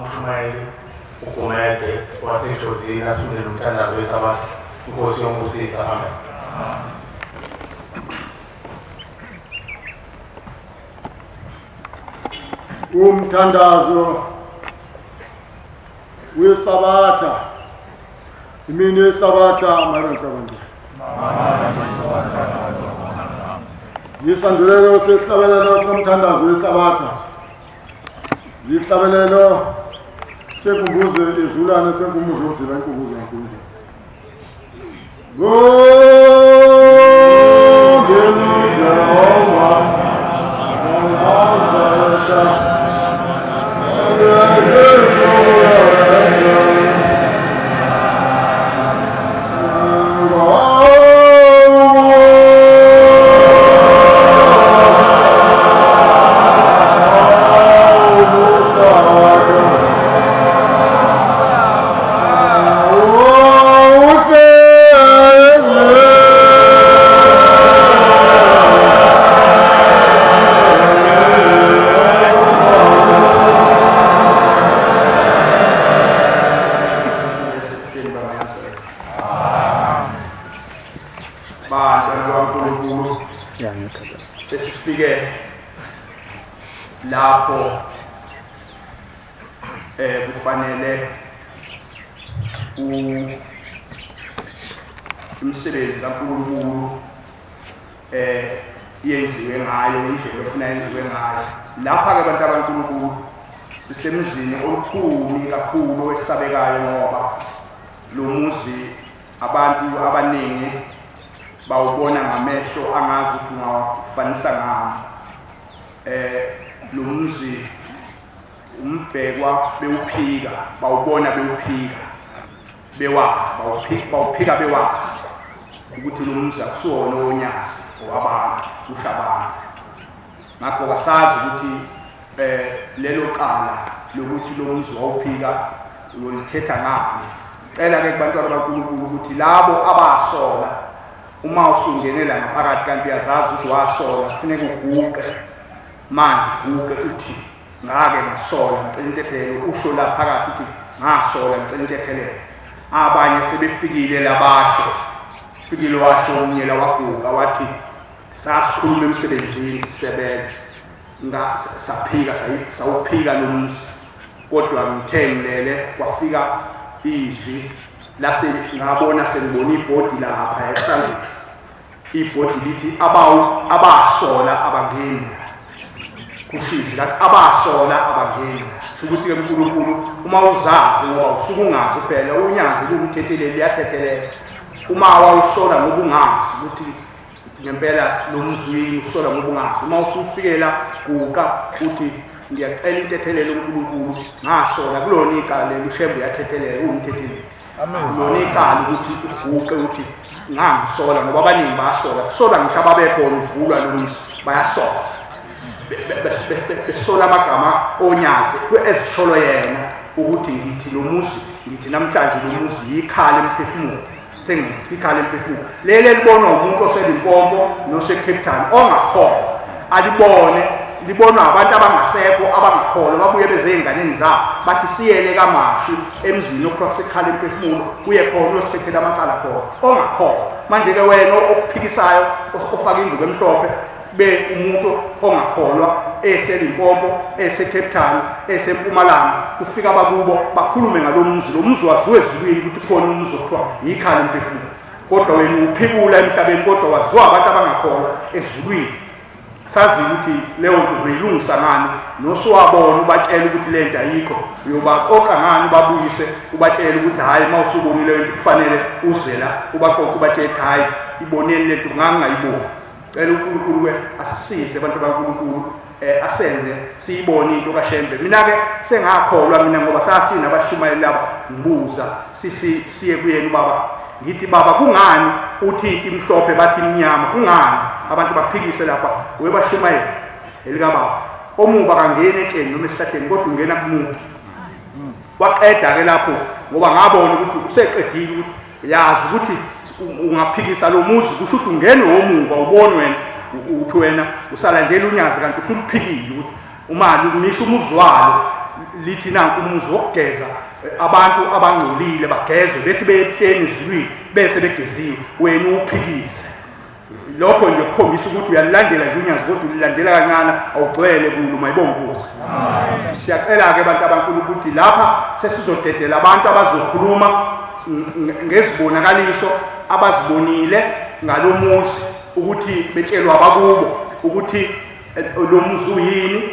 umshumayeli uGumede waseJozini athule nomthandazo wesabatha inkosi yongusisa amen. Umthandazo wesabatha imini yesabatha amalonto yisandulelo sehlabelelo somthandazo wesabatha yihlabelelo senkumbuzo ezulane senkumbuzo uzila inkumbuzo kakhulu sesifike lapho kufanele umsebenzi kaNkulunkulu yenziwe ngayo indlela efuna yenziwe ngayo. Lapha ke abantu abankulunkulu sisemzini olukhulu kakhulu wesabekayo ngoba lo muzi abantu abaningi bawubona ngamehlo angazi ukuthi ungafanisa ngani. Lo muzi umbhekwa bewuphika bawubona bewuphika bewazi bawuphika bewazi ukuthi lo muzi akusiwona onyasi owabantu ushabantu. Ngakho kasazi ukuthi lelo qala lokuthi lo muzi wawuphika ulithetha ngani. Cela ke kubantwana baNkulunkulu ukuthi labo abasola uma usungenela ngaphakathi kanti uyazazi ukuthi wasola kufanele uguqe manje uguqe uthi ngake ngasola ngicela intethelelo usho la phakathi uthi ngasola ngicela intethelelo. Abanye sebefikile labasho fikile washo umnyela waguqa wathi sasikhuluma emsebenzini sisebenza saphika sawuphika lo muzi kodwa ngithengilele kwafika izwi lase ngabona sengibona ibhodi lapha esandleni. Ibhodi lithi abasola abangeni kushizi lathi abasola abangeni. Ukuthi ke uNkulunkulu uma uzazi ngoba usuku ungazi phela unyazi kumthetheleli liyathethelela. Uma wawusola ngoba ungazi ukuthi ngempela lo mzwini usola ngoba ungazi uma usufikela guqa uthi ngiyacela intethelelo uNkulunkulu ngasola kulona icala leli ushembe yathethelela umthetheleli. Amen. Lona icala ukuthi uguqe uthi ngangisola ngoba abaningi basola kusola ngisho ababekhona uvulwa lo muzi bayasola besola amagama onyazi ezisholo yena ukuthi ngithi lo muzi ngithi namhlanje lo muzi yikhala emphefumulo sengithi ikhala emphefumulo lele libonwa umuntu oseLimpopo noseCape Town ongakhona alibone libonwa abantu abangasekho abangakholwa babuye bezenganeni zabo bathi siyele kaMashi emzini okusekhala emphefumulo kuye khona uyosithethela amacala khona ongakhona. Manje ke wena okuphikisayo ofaka induku emhlophe be umuntu ongakholwa eseLimpopo eseCape Town eseMpumalanga kufika abakubo bakhulume ngalo muzi. Lo muzi waziwe ezulwini ukuthi khona umuzi okuthiwa yikhala emphefumulo kodwa wena uphikula emhlabeni kodwa waziwa abantu abangakholwa ezulwini. Sazi ukuthi leyo nto uzoyilungisa ngani nosowabona ubatshela ukuthi le nto ayikho uyobaqoqa ngani babuyise ubatshela ukuthi hayi mawusubonile into kufanele uzela ubaqoqa ubatshela hayi iboneni le nto ngangayiboni. Cela uNkulunkulu asisize abantu baNkulunkulu asenze siyibone into kaShembe. Mina ke sengakholwa mina ngoba sasina abashumayeli laba ngibuza siye kuyena ubaba ngithi baba kungani uthi imhlophe bathi imnyama kungani abantu baphikise lapha webashumayeli elika baba omuba kangena etsheni noma esihlahleni kodwa ungena kumuntu waqeda ke lapho ngoba ngabona ukuthi useqedile ukuthi yazi ukuthi ungaphikisa lo muzi kusho ukuthi ungene womuba ubone wena uthi wena usalandela unyazi kanti usuliphikile ukuthi umali umisha umuzwalo lithi nanku umuzi wokugeza abantu abangcolile bageze bethi beyeteni ezulwini bese begeziwe wena uphikise lokho nje kukhombisa ukuthi uyalilandela nje unyazi kodwa ulilandela kancane awugcwele kulo mayibonga Nkosi. Siyacela ke abantu abankulu ukuthi lapha sesizodedela abantu abazokhuluma ngezibonakaliso abazibonile ngalomuzi ukuthi betshelwa abakubo ukuthi lo muzi uyini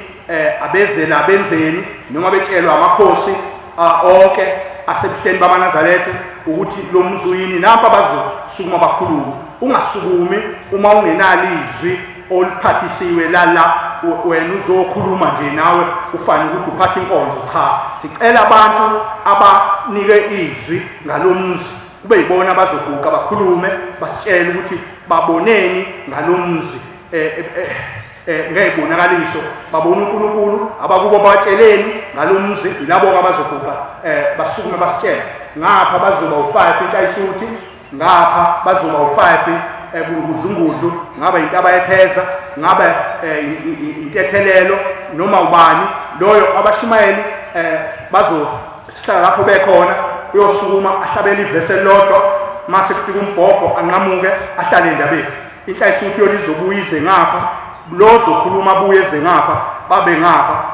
abezela abenzeni noma betshelwa amakhosi onke asebuhleni bamaNazaretha ukuthi lo muzi uyini napha bazosukuma bakhuluma. Ungasukumi uma ungenalo izwi oliphathisiwe lala wena uzokhuluma nje nawe ufane ukuthi uphathe inkonzo. Cha, sicela abantu abanike izwi ngalomuzi kube yibona abazoguqa bakhulume basitshele ukuthi baboneni ngalomuzi ngezibonakaliso babona uNkulunkulu abakubo batsheleni ngalomuzi ilabo abazoguqa basukume basitshele ngapha bazoba u5 inhlayisuthi ngapha bazoba u5 kungudlungudlu ngaba into abayepheza ngaba intethelelo noma ubani loyo abashumayeli bazohlala lapho bekhona uyosukuma ahlabele ivese lodwa mase kufika umbhobho anqamuke ahlale endabeni inhlayisuthi yolizobuyize ngapha lozokhuluma buyeze ngapha babe ngapha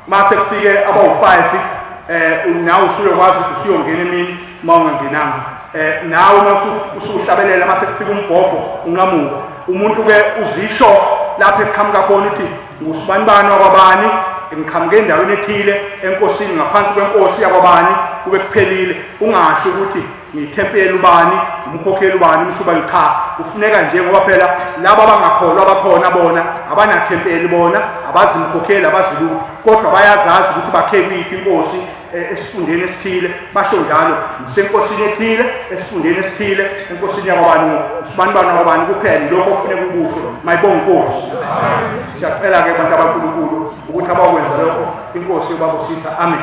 mase kufike abawu5 nawe usuyokwazi ukuthi usiyongena emini mawungangenanga nawe usuhlabelela mase kufika umbhobho unqamuka umuntu ke uzisho lapha eqhamuka khona ukuthi ngusibani wabani ngiqhamuke endaweni ethile enkosini ngaphansi kwenkosi yakwabani kube kuphelile ungasho ukuthi ngithempeli ubani umkhokheli ubani umshubali cha ufuneka nje ngoba phela laba abangakholwa abakhona bona abanathempeli bona abazi umkhokheli abazi lutho kodwa bayazazi ukuthi bakhe kwiphi inkosi esifundeni esithile basho njalo senkosini ethile esifundeni esithile enkosini yakwabani usibani wakwabani kuphela lokho kufuneka ukusho mayibonga Nkosi. Siyacela ke abantu abankulunkulu ukuthi abakwenza lokho inkosi yobabusisa amen.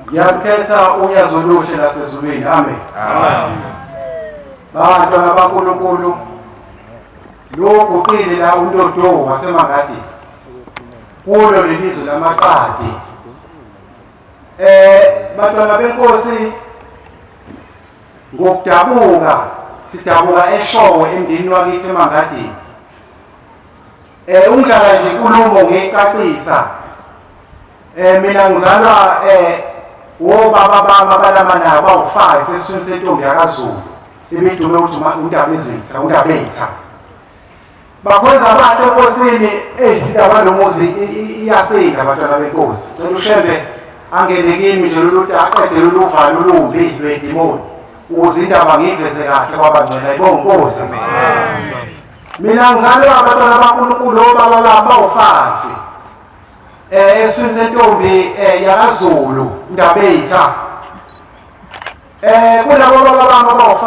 Ngiyakhetha unyazoluhle lasezulwini amen. Bantwana bankulunkulu lokhu uqile la untodo wasemangadi kulo lelizwe lamaqadi bantwana benkosi ngokudabuka sidabuka eshowe emndeni wakithi emangadini ungala nje inkulumo ngicacisa mina ngizalwa wobaba bami abalamanayo bawu5 esiswini sentombi yakaZulu ebidume ukuthi undabetha bakwenza abahle enkosini indaba lomuzi iyasinda bantwana benkosi. Cela ushembe angene kimi nje loluthi aqede loluvalo olumbi lwedimoni ukuze indaba ngiyiveze kahle kwabangcwele ayibonga Nkosi. Mina ngizalwa abantwana baNkulunkulu obaba bami bawu5 esiswini sentombi yakaZulu Ndabetha kulabo baba bami abawu5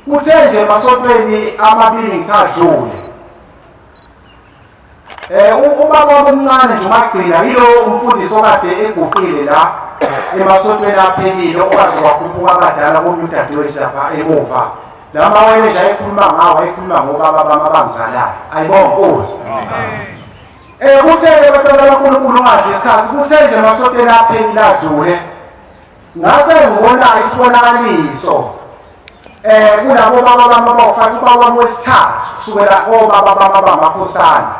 kuthe nje emasontweni amabili ngithadlule ubaba omncane nje umagcina yilo umfundisi okade eguqile la emasontweni aphekile okwazi wakhuphuka abadala komudadewethu lapha emuva lama wena nje ayikhuluma ngawo ayikhuluma ngobaba bami abangizalayo ayibonga Nkosi. Kuthe abantwana baNkulunkulu ngadla isikhathi kuthe nje emasontweni aphekile adlule ngase ngibona isibonakaliso kulabo baba bami abawu5 ubaba wami wesithathu kusukela obaba bami abamakhosana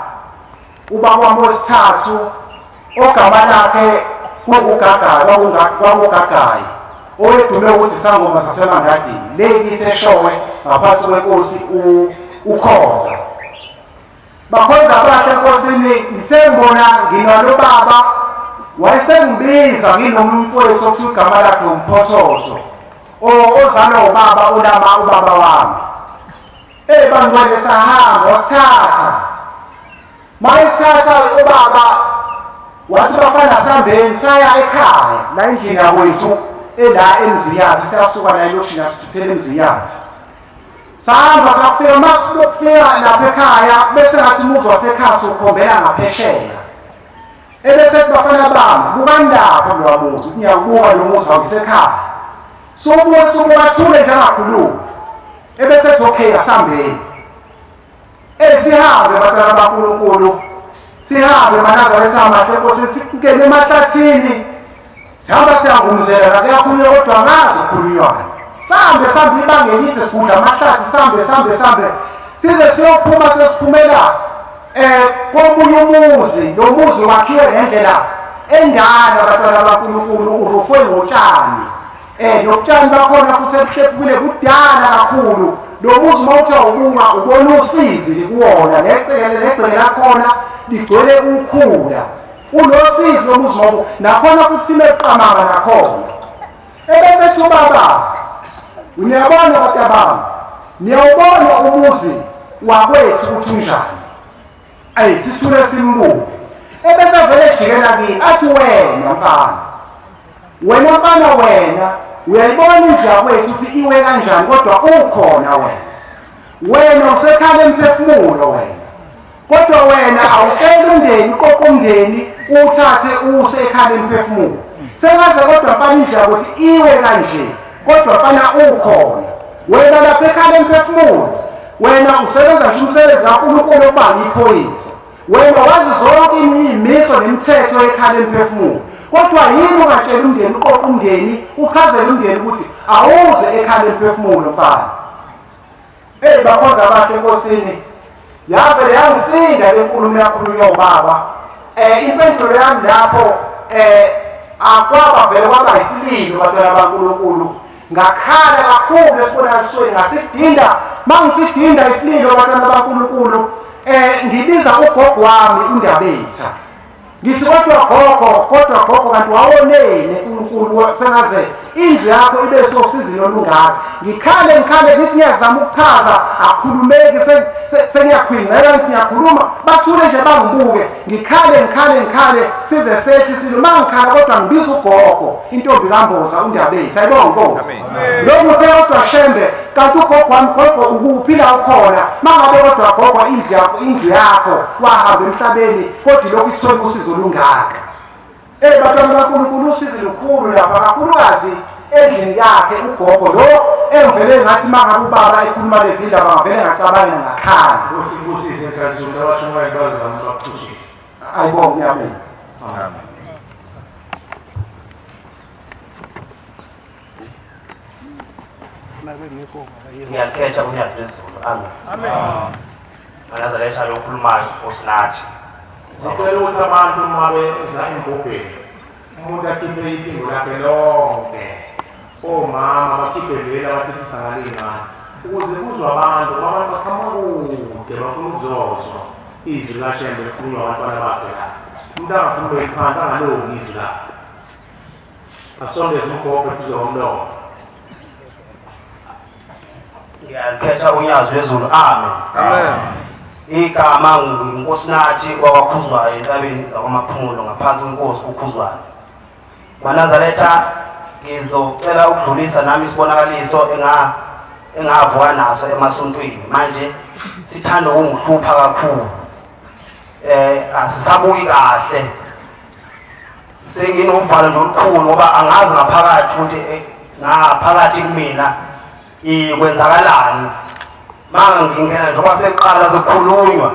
ubaba wami wesithathu ogama lakhe kwakugagayi owedume ukuthi isangoma sasemangadini lekithi eshowe ngaphansi kwenkosi uKhoza bakhonza abahle enkosini. Ngithe ngibona nginalo baba wayesengibiza nginomfowethu othi igama lakhe uMphothoto ozalwa ubaba ulama ubaba wami bangcwele sahamba wasithatha mayisithatha ubaba wathi bafana sambeni saya ekhaya la endlini yakwethu la eMziyathi siyasuka la elokishini asithuthele eMziyathi sahamba safika masifika lapha ekhaya bese ngathi umuzi wasekhaya ukhombela ngaphesheya ebese bafana bami bukandapha lo muzi ngiyakubuka lo muzi wasekhaya sobuwathule nje angakhuluma ebese ethi okay asambeni sihambe bantwana baNkulunkulu, sihambe Manazaretha amahle Nkosi, singene emahlathini, sihamba siyangumzela kakhulunywa kodwa angazi ukukhulunywana. Sambe ibanga elithi sigudla amahlathi, sambe size siyophuma sesiphumela komunye umuzi, lo muzi wakhiwe ngendlela endala bantwana baNkulunkulu, urufwe ngotshani. Notshani bakhona kusebuhle kudala kakhulu. Lo muzi mawuthi awubuka ubona usizi kuwona, negceke lakhona ligcwele ukhula. Unosizi lo muzi ngoba nakhona kusime eqamanga nakhona. Ebese thi ubaba, uyabona batabami, niyawubona umuzi wakwethu ukuthi unjani. Sithule simbuke. Ebese vele jikela kini athi wena mfana, wena uyayibona indlu yakwethu ukuthi iwe kanjani, kodwa ukhona wena usekhala emphefumulo kodwa wena awutshela umndeni, uqoqa umndeni uthathe usekhala emphefumulo. Sengaze kodwa mfana indlu yakwethu iwe kanje, kodwa mfana ukhona wena lapha ekhala emphefumulo. Wena usebenza nje umsebenzi kaNkulunkulu obanga iphoyisa. Wena wazi zonke imiso nemithetho ekhala emphefumulo. Kodwa yini ungatshela umndeni, uqoqa umndeni, uchazele umndeni ukuthi awuze ekhala emphefumulo mfana. Bakhonza abahle Enkosini, yavele yangisinda le nkulumo yakhulunywa ubaba. Impendulo yami lapho akwaba vele kwaba isililo bantwana baNkulunkulu. Ngakhala kakhulu esibonakalisweni, ngasidinda, mangisidinda isililo bantwana baNkulunkulu. Ngibiza ugogo wami uNdabetha. Ngithi kodwa gogo kanti wawonene uNkulunkulu, sengaze indlu yakho ibe sosizini olungaka. Ngikhale ngithi ngiyazama ukuchaza, akhulumeki, sengiyakhwingcela ngithi ngiyakhuluma, bathule nje bangibuke. Ngikhale size sethi silo, mangikhala kodwa ngibiza ugogo, intombi kaMboza uNdabetha. Ayibonga Nkosi. Lokhu uthe kodwa Shembe, kanti ugogo wami gogo ukuphi la ukhona? Mangabe kodwa gogo indlu yakho wahamba emhlabeni, kodwa lokhu ithola usizo olungaka. Bantwana baNkulunkulu, usizo lukhulu lapha kakhulukazi endlini yakhe ugogo lo, engivele ngathi mangabe ubaba ekhuluma lezi ndaba ngavele ngacabanga ngakhala. Usibusise enhlanzini abashumayeli bazama ukuxhushisa. Ayibonga ngiyabonga. Amen. Ngiyakhetha kunyazi bezulu. Amen. Manazaretha lokhulumayo osinathi. Sicela ukuthi abantu uma beza embhobheni, umuntu akhiphe iphimbo lakhe lonke, omama bakhiphe vele abathethisa ngalingane, ukuze kuzwe abantu baqhamuka kude bafuna ukuzozwa izwi likaShembe likhulunywa abantwana bakhe la. Umuntu angakhuluma phansi, angalongi izwi lakhe, asondeze umbhobho eduze komlomo. Ngiyakhetha unyazi lwezulu. Amen. Igama nguNkosinathi wakwaKhuzwayo entabeni zakwamaphumulo ngaphansi kwenkosi uKhuzwayo. Manazaretha, ngizocela ukudlulisa nami isibonakaliso engavuka naso emasontweni. Manje sithanda ukungihlupha kakhulu. Asisabuki kahle. Senginovalo nje olukhulu ngoba angazi ngaphakathi ukuthi ngaphakathi kumina ikwenzakalani. Mangingena njengoba seqala sekukhulunywa,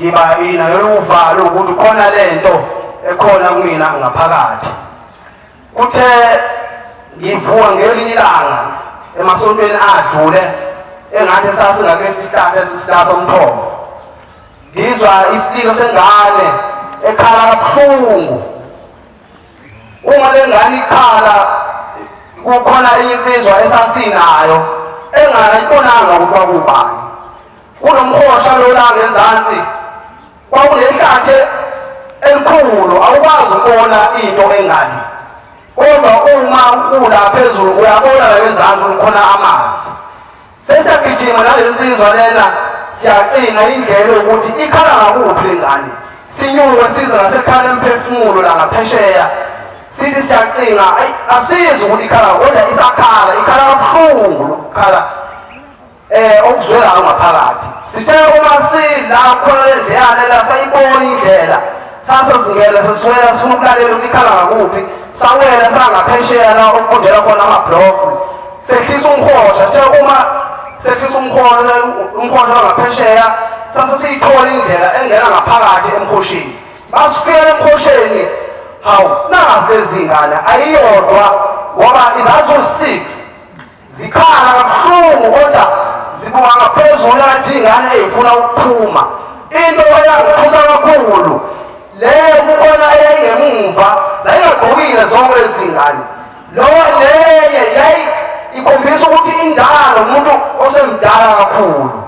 ngiba inalo uvalo ukuthi khona lento ekhona kumina ngaphakathi. Kuthe ngivuka ngelinye ilanga emasontweni adlule, engathi sasingake sihlahla esisihlahla somthombo, ngizwa isililo sengane ekhala kabuhlungu. Uma le ngane ikhala, kukhona insizwa esasinayo engayibonanga ukuthi kwakubani. Kunomhosha lo la ngezansi, kwakunehlathi elikhulu, awukwazi ukubona into engani. Kodwa uma ukula phezulu uyabona ngezansi kukhona amanzi. Sesiyagijima nale nsizwa lena, siyacina indlela ukuthi ikhala ngakuphi le ngane. Sinyuke size ngasekhala emphefumulo la ngaphesheya. Sithi siyacina, asizi ukuthi ikhala, kodwa isakhala, ikhala kabuhlungu lokukhala okuzwela ngaphakathi. Sithe uma sila khona le ndleyana la sayibona indlela, sasesingena sesiwela sifuna ukulalela ukuthi ikhala ngakuphi. Sawela sangaphesheya la okubondela khona ama-blocks, sehlisa umhosha. Sithe uma sehlisa umhosha ngaphesheya, sasiyithola indlela engena ngaphakathi emkhosheni basifika emkhosheni hawu nazi lezingane ayiyodwa ngoba izazo 6 zikhala kabuhlungu kodwa zibuka ngaphezulu ngathi ingane ezifuna ukuphuma into eyangithusa kakhulu leyo ukubona eyayingemuva zayingagqokile zonke izingane leye yayi ikhombisa ukuthi indalo umuntu osemdala kakhulu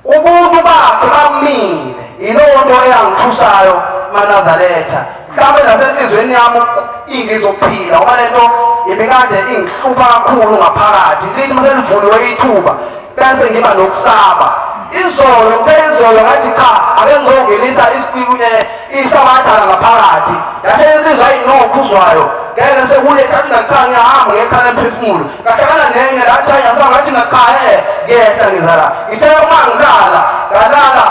ubuntu bakhe bamile yiloo nto eyangithusayo maNazaretha mhlawumbe nasenhlizweni yami ingizophila ngoba lento ibikade ingihlupha kakhulu ngaphakathi lithi maselivuliwe ithuba bese ngiba nokusaba izolo ngathi cha ake ngizongenisa isabathana ngaphakathi yathi insizwa ayinokhuzwayo ngeke sekuletha nacha ngiyahamba ngekhala emphefumulo kahlekana nenye lathi ayasa ngathi nacha ngiyehla ngizala ngithe uma ngalala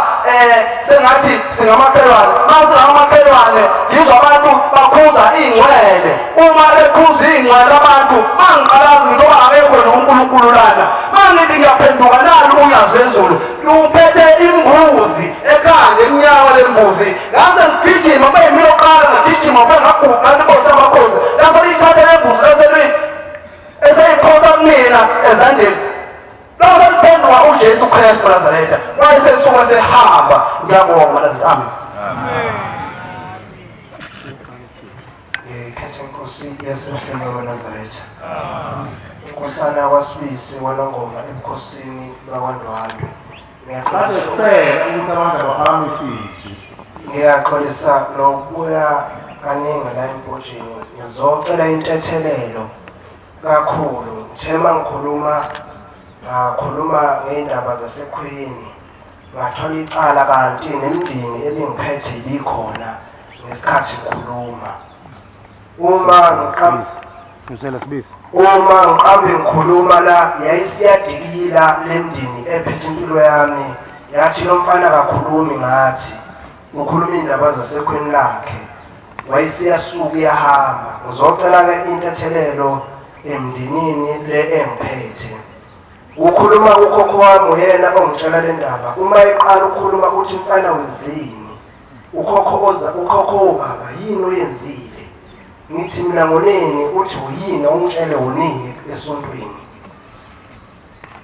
sengathi singamakhelwane masingamakhelwane yizwa abantu bakhuza ingcwele uma bekhuza ingcwele abantu mangiqalazi ngoba akekho noNkulunkulu lana mangithi ngiyaphenduka nalo uyazi wezulu uphethe imbuzi ekhanda emnyawo lembuzi ngase ngigijima bayimilo qala ngigijima bengaguqa inkosi yamakhosi lapho lithathe lembuzi laselwini eseyiphosa kumina ezandleni lapho liphenduka uJesu Kristu Nazaretha wayesesuka sehamba ngiyabonga Nazaretha amen Khetha inkosi yesehlelo Nazaretha Nkosana wasibisi wanongoma ebukhosini bakwaNdwandwe Ngiyaxolisa nokubuya kaningi la empojeni ngizocela intethelelo kakhulu thema ngakhuluma ngeindaba zasekhweni ngathola icala kanti nemndini ebingiphethe likhona ngesikhathi ngikhuluma uma ngiqambe ngikhuluma la yayisiyadikila lemndini ephethe impilo yami yathi lo mfana kakhulumi ngathi ukhuluma indaba zasekhweni lakhe wayisiyasuka iyahamba ngizocela ke intethelelo emndinini le engiphethe ukhuluma ukhokho wami uyena ongitshela le ndaba uma eqala ukukhuluma uthi mfana wenzini ukhokho baba yini oyenzile ngithi mina ngoneni uthi uyini ongitshele wonini esontweni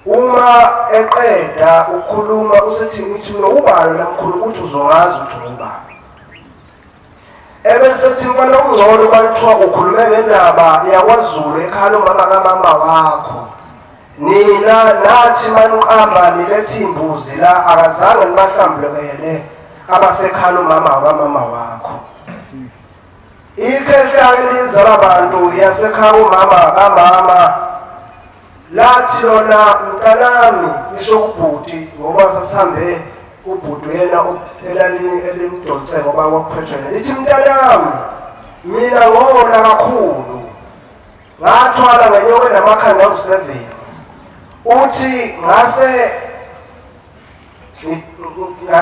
uma eqeda ukukhuluma usethi ngithi mina ubalo lamkhulu ukuthi uzongazi ukuthi ubaba ebesethi mfana ungcono kwalithiwa ukhulume ngendaba yakwaZulu ekhaya umama kamama wakho nina nathi maniqamba nilethi imbuzi la akazange nibahlambulekele abasekhaya umama kamama wakho ikhehla elinzala abantu yasekhaya umama kamama lathi lona mntanami isho kubhuti ngoba sasihambe ubhuti yena elalini elimdonse ngoba wakuphethwena lithi mntanami mina ngona kakhulu ngathwala ngenyoka namakhanda awu7 uthi ngase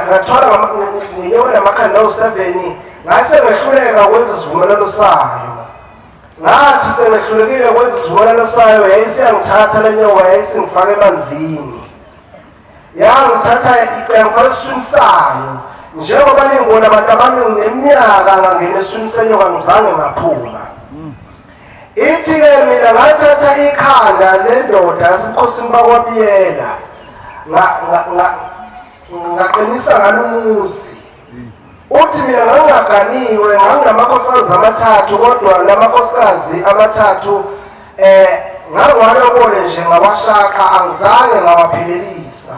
ngathwala ngenyoka namakhanda awu7 ngase ngehluleka ukwenza isivumelwano sayo ngathi sengehlulekile ukwenza isivumelwano sayo yayisiyangithatha le nyoka yayisingifaka emanzini yangithatha yangifaka esiswini sayo njengoba ningibona abantu abaningi neminyaka ngangena esiswini senyoka ngizange ngaphuma ithi-ke mina ngathatha ikhanda lendoda yasebukhosini bakwabiyela ngaqinisa ngalo umuzi uthi mina ngangingaganiwe nganginamakhosazi amathathu kodwa lamakhosikazi amathathu ngangwalokole nje ngawashaka angizange ngawaphelelisa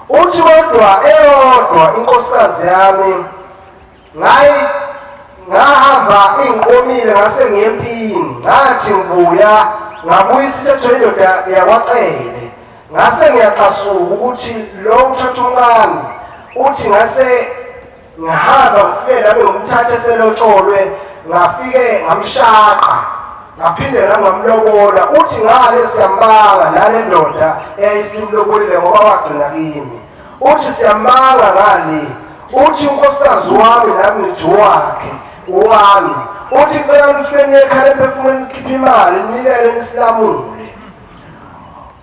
uthi kodwa eyodwa inkosikazi yami ngahamba ingiqomile ngase ngiyempini ngathi ngibuya ngabuya isithetho indoda yakwacele ngase ngiyaqasuka ukuthi lo uthatha umncane uthi ngase ngihamba ngifike nami ngomthatha eselotsholwe ngafike ngamshaqa ngaphinde ngamlobola uthi ngale siyambanga nale ndoda eyayisimlobolile ngoba wagcina kimi uthi siyambanga ngale uthi unkosikazi wami nami ngithi wakhe uwami uthi cela nifike ekhaya emphefumulweni sikhiphe imali ninikele nisilamule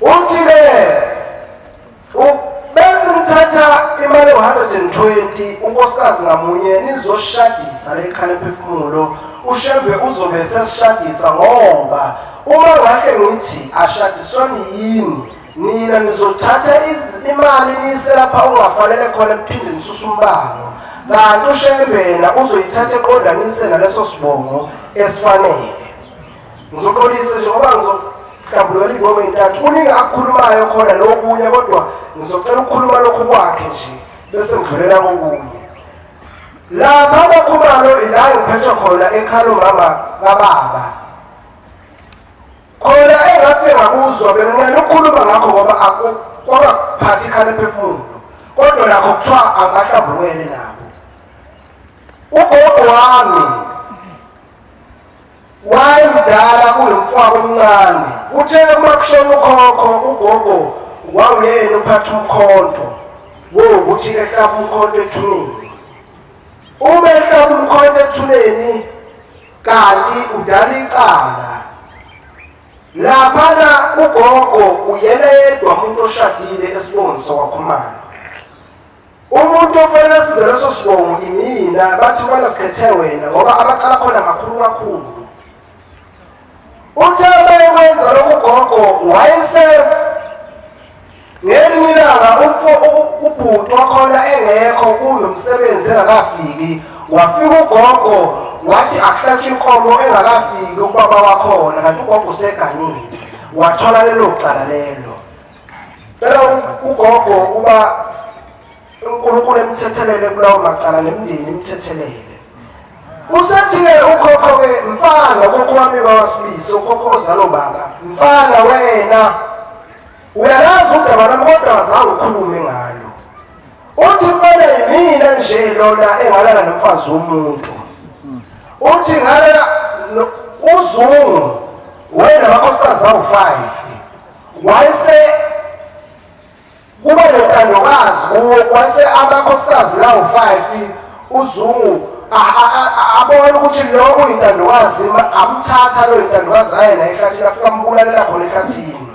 uthi-ke bese ngithatha imali e-120 unkosikazi ngamunye nizoshadisa le khale phefumulo ushembe uzobe sesishadisa ngoba uma ngahle ngithi ashadiswani yini nina nizothatha imali niyise lapha ungafanele khona kuphinde nisuse umbango kanti ushembena uzoyithatha eqondanise naleso sibongo esifanele ngizoxolisa nje ngoba ngizohlambululela ingoma ey'ntathu kuningi akukhulumayo khona lokunye kodwa ngizocela ukukhuluma lokhu kwakhe nje bese ngidlulela kokunye lapha abakhumalo ila ngiphethwe khona ekhalo mama kababa khona engafike ngakuzwa bengincela ukukhuluma ngakho ngoba kwakaphathi ikhale phefumulo kodwa nakho kuthiwa angahlambulukele nabo ugogo wami wayemdala kuyimfwabo omncane uthe uma kushona ukhokho ugogo wawuyena uphatha umkhonto wokuthi ehlaba umkhonto ethuneni uma ehlaba umkhonto ethuneni kanti udala icala laphana ugogo uyena yedwa umuntu oshadile esibongo sakwakhumalo umuntu ofanele size leso sibongo imina bathi bana sikhethe wena ngoba amacala khona makhulu kakhulu uthe bayekwenza lokhu ugogo wayese ngelinye ilanga ubhuti wakhona engekho kunomsebenzi engakafiki wafika ugogo wathi akuhlatshwe inkomo engakafiki ubaba wakhona kanti ugogo useganile wathola lelo cala lelo cela ugogo uba uNkulunkulu emthethelele kulawo macala nemindeni imthethelele usethi-ke ukhokho-ke mfana ukhokho wami kawasibisi ukhokho ozalo baba mfana wena uyalazi udaba lami kodwa azange ukhulume ngalo uthi mfana yimina nje lona engalala nomfazi womuntu uthi ngala uzungu wena makhosikazi awu-5 wayese kuba nentandokazi kuwo kwase amakhosikazi lawu-5 uzungu abona ukuthi lo uyintandokazi amthatha lo yintandokazi ayena ehlathini afika ambulalela khona ehlathini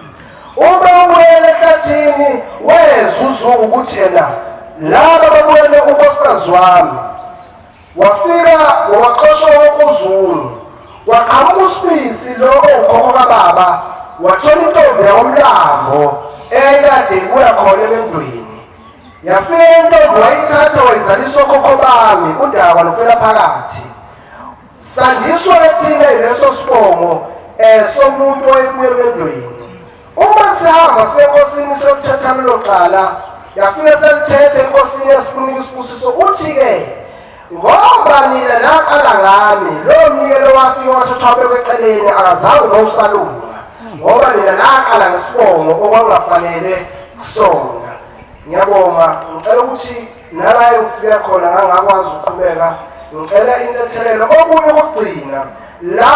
uma ubuyela ehlathini weza uzungu ukuthi yena laba babuyele unkosikazi wami wafika waqoshwa uzungu waqhamuka usibisi lo ukhokho kababa wathola intombi yakomlambo eyade ibuya khona emendweni yafika intombi wayithatha wayizalisa okhokho bami udaba nofela phakathi sandiswa thina ileso sibongo somuntu oyebuya emendweni uma sihamba senkosini siyokuthatha lelo cala yafika selithethe enkosini esifunika isibusiso uthi-ke ngoba nina naqala ngami lo mnikelo wafika wathathwa abekwe eceleni akazange bawusalunga ngoba nina naqala ngesibongo okwangafanele kusona ngiyabonga ngicela ukuthi nala engifika khona ngangakwazi ukuqhubeka ngicela intethelelo okunye kokugcina la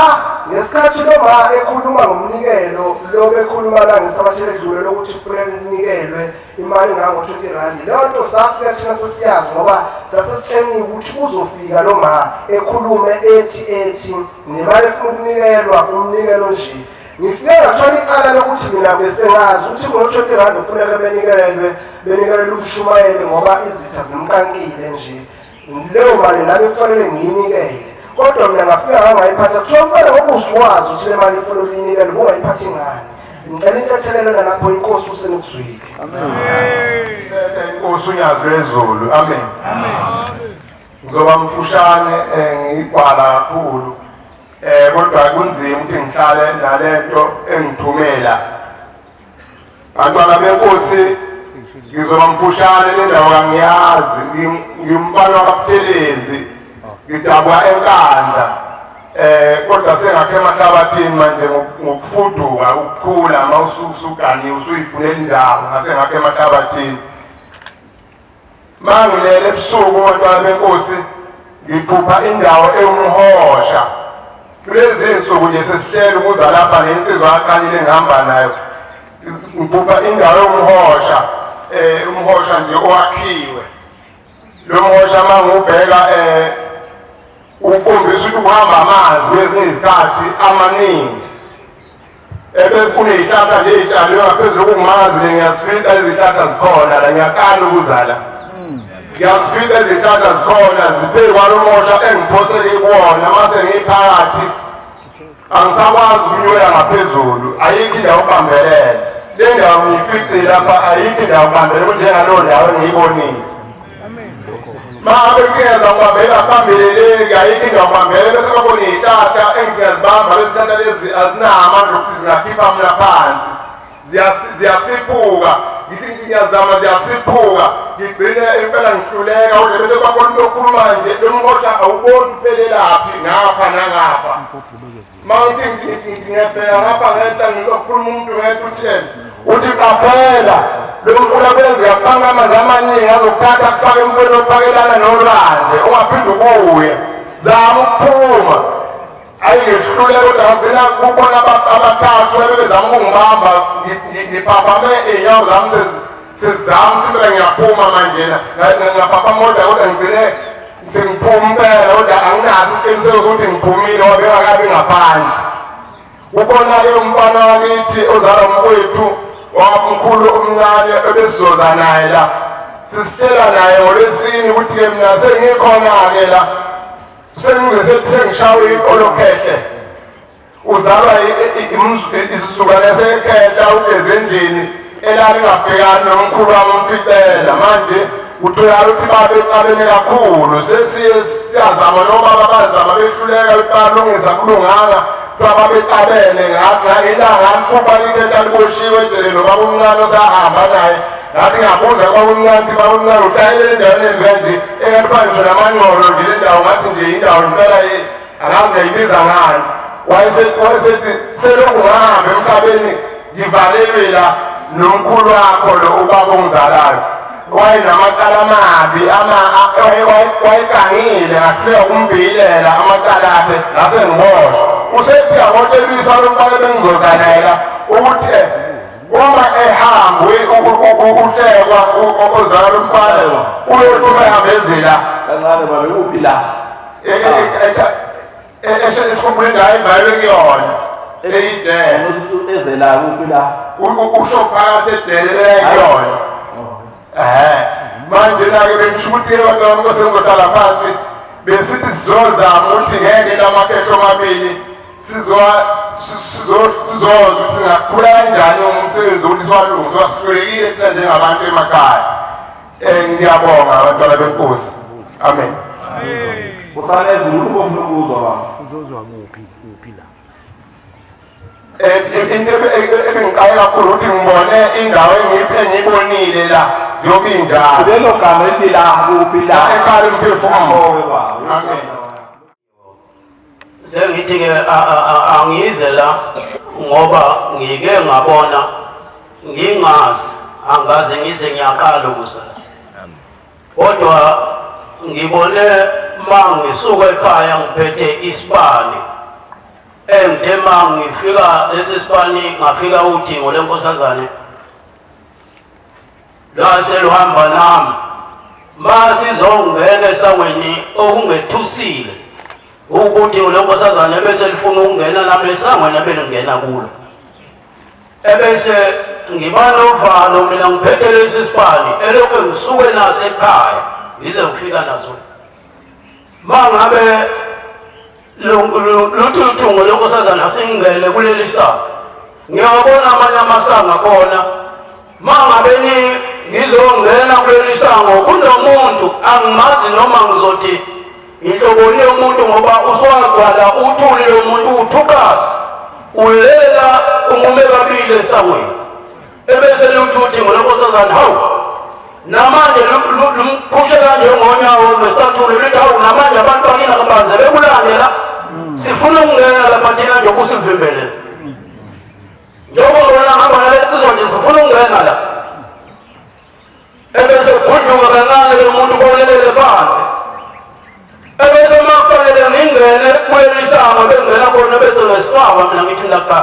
ngesikhathi noma ekhuluma ngomnikelo lo bekhuluma la ngesabatshele edlule lokuthi kufuneka kunikelwe imali engango-20 rand leyo nto safika thina sesiyazi ngoba sasesitsheniwe ukuthi uzofika noma ekhulume ethi nemali efuna ukunikelwa umnikelo nje ngifike ngathola icala lokuthi mina besengazi ukuthi ngo-20 rand kufuneka benikelelwe umshumayeli ngoba izitha zimkankile nje leyo mali nami kufanele ngiyinikele kodwa mina ngafika ngangayiphatha kuthiwa mfana ngoba usuwazi ukuthi le mali ifuna ukuyinikela ubungayiphathi ngani ngicela intethelelo nalapho inkosi usenikuzwile inkosi unyazwe ezulu amen ngizoba mfushane ngiyibhala kakhulu kodwa kunzima ukuthi ngihlale nalento engithumela bantwana benkosi ngizoba mfushane le ndawo kangiyazi ngimbalo wakabuthelezi ngidabwa enkandla kodwa sengakhe emahlabathini manje ngokufuduka ukukhula uma usukani usuyifunela indawo ngasengakhe emahlabathini mangilele ebusuku bantwana benkosi ngiphupha indawo ewumhosha kulezi insuku nje sesihlele ukuza lapha nensizwa yakanyile ngihamba nayo ngiphupha indawo ewumhosha umhosha nje owakhiwe lo mhosha mangubheka ukhombisa ukuthi kuhamba amanzi kwezinye izikhathi amaningi ebese kunezihlahla nje ezitshaliwe ngaphezulu kokungazi ngiyasifika izihlahla zikhona la ngiyaqala ukuzala ngiyasifika izihlahla zikhona ziphe kwalomosha engiphosele kuwona mase ngiphakathi angisakwazi ukunywela ngaphezulu ayikho indawo ubambelele le ndawo ngiyificile lapha ayikho indawo ubambelele kunjengalo ndawo engiyibonile Mabekeza ngibambela phambili le ayikho indawo ubambelele bese babona izihlahla engiyazibamba lezihlahla lezi azinamandla ukuthi zingakhipha mina phansi ziyasiphuka ngithi ngiyazama ziyasiphuka ngigcine impela ngihluleka ude bese kwakhona into okhuluma nje lomkhohla awuboni uphelelaphi ngapha nangapha mawuthi ngiyabheka ngapha ngenhla ngizokhuluma umuntu wethu uthi qaphela lo mfula kwenzeka phanga amanzi amaningi azokuthatha kufaka empweni ophakelana nolwandle ungaphinde ukuye zama ukuphuma ayingesihluleka kodwa ngagcina kukhona abathathu ebebezama ukungibamba ngiphaphame iy'nyawo zami sezizama ukuthi impela ngiyaphuma manjena ngaphapha moda kodwa ngigcine sengiphuma impela kodwa anginaso isiqiniseko sokuthi ngiphumile ngoba bengakabi ngaphandle ukhona-ke umfana wakithi ozala umfowethu wamkhulu omncane ebesizoza naye la sisitshela naye ngolwesine ukuthi-ke mina sengikhona-ke la sengishawe olokhehle uzalwa isizukane sekhehla ugeze endlini elalingabhekani nomkhulu wami umficela manje utholakala ukuthi babexabene kakhulu siyazama nobaba bazama behluleka balungisa kulunganga kuthiwa babexabene ilanga likhupha ikhetha liboshiwe ejele nobaba omncane osahamba naye ngathi ngabuza kwaba omncane baba omncane uhlanyele endaweni embenje engathiphanje namangcolo nje le ndawo ngathi nje indawo impela angazi ngayibiza ngani wayesethi selokhu ngahambe emhlabeni ngivalelwe la nomkhulu wakho lo ubaba ongizalayo wayenamacala amabi wayegangile ngahluleka ukumbhiyilela amacala akhe ngasengiboshwa usethi abotelisa lombale bengizozanela ukuthi uma ehamba uhlekwa ozala lombale uyothuma ehambezela kancane babe kuphi la esikhumbule indawo evalelwe kuyona eyidele ezela kuphi la usho phakathi edelele kuyona manje na-ke bengisho ukuthi-ke abantu bami kosengizohlala phansi besithi sizozama ukuthi ngeke lamakhehle omabili sizoza ukuthi singakhula kanjani umsebenzi ukuthi siwalungise sihlulekile thina njengabantu emakhaya ngiyabonga abantwana benkosi amen kufanele ulumbo ofuna ukuzwa baba uzozwa kuphi la into ebengiqaye kakhulu ukuthi ngibone indawo engiyibonile la njengoba injalo lelo gama lithi la kuphi la ekhaya emphefumulo amen sengithi-ke angize la ngoba ngike ngabona ngingazi angaze ngize ngiyaqala ukuzala kodwa ngibone ma ngisuka ekhaya ngiphethe isibani engithe ma ngifika lesi sibani ngafika udingo lenkosazane lase luhamba nami ma sizongena esangweni okungethusile ukuthi lenkosazane bese lifuna ukungena nami esangweni ebelingena kulo ebese ngiba novalo mina ngiphethe lesi sibani elokhu ngisuke naso ekhaya ngize ngifika naso mangabe luthuthu lenkosazane asingene kuleli sanga ngiyabona amanye amasanga khona mangabe ngizongena kuleli sango kunomuntu angimazi noma ngizothi inhloboni yomuntu ngoba uswagcwala uthuli lomuntu uthukasi ulela umume kabili esangweni ebese luthuthi ngolonkosazane hawu namanje lumphushe kanje ngonyawo lwesitathule lithi hawu namanje abantu bakina kabanze bekulandela sifuna ukungena lapha thina nje ukusivimbelele njengoba ngibona ngaba nalesizo nje sifuna ukungena la ebese kudluka kancane lo muntu kolelele phansi ebese makufanele ngingene kuleli sango bengena khona bese ngesaba mina ngithi cha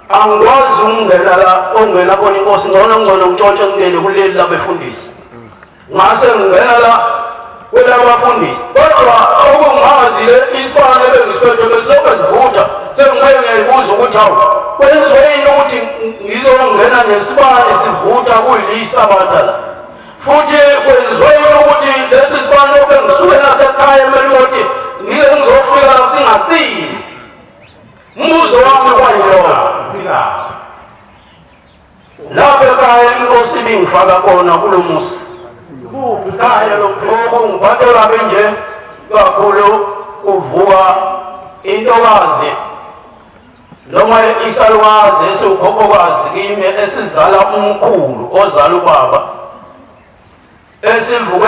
angikwazi ukungena la ongena khona inkosi ngcono ngitshontshe ngingene kuleli labefundisi ngase ngingena la kwelabafundisi kodwa okungazile isibane bengisiphethe besilokhu sivutha sengibuye ngiyayibuza ukuthi hawu kwenziwe yini kungena nesibane sivutha kuyisabatha la futhi kwenziwe ukuthi lesi sibane obengisuke nasekhaya eMelodi ngike ngizofika la singathini umbuzo wami kwayilona fika lapho ekhaya inkosi ibingifaka khona kulo musi kuphi ekhaya lokho ngiphathe kabi nje kakhulu uvuka intokazi noma isalukazi esiwukhokhokazi kimi esizala umkhulu ozala ubaba esivuke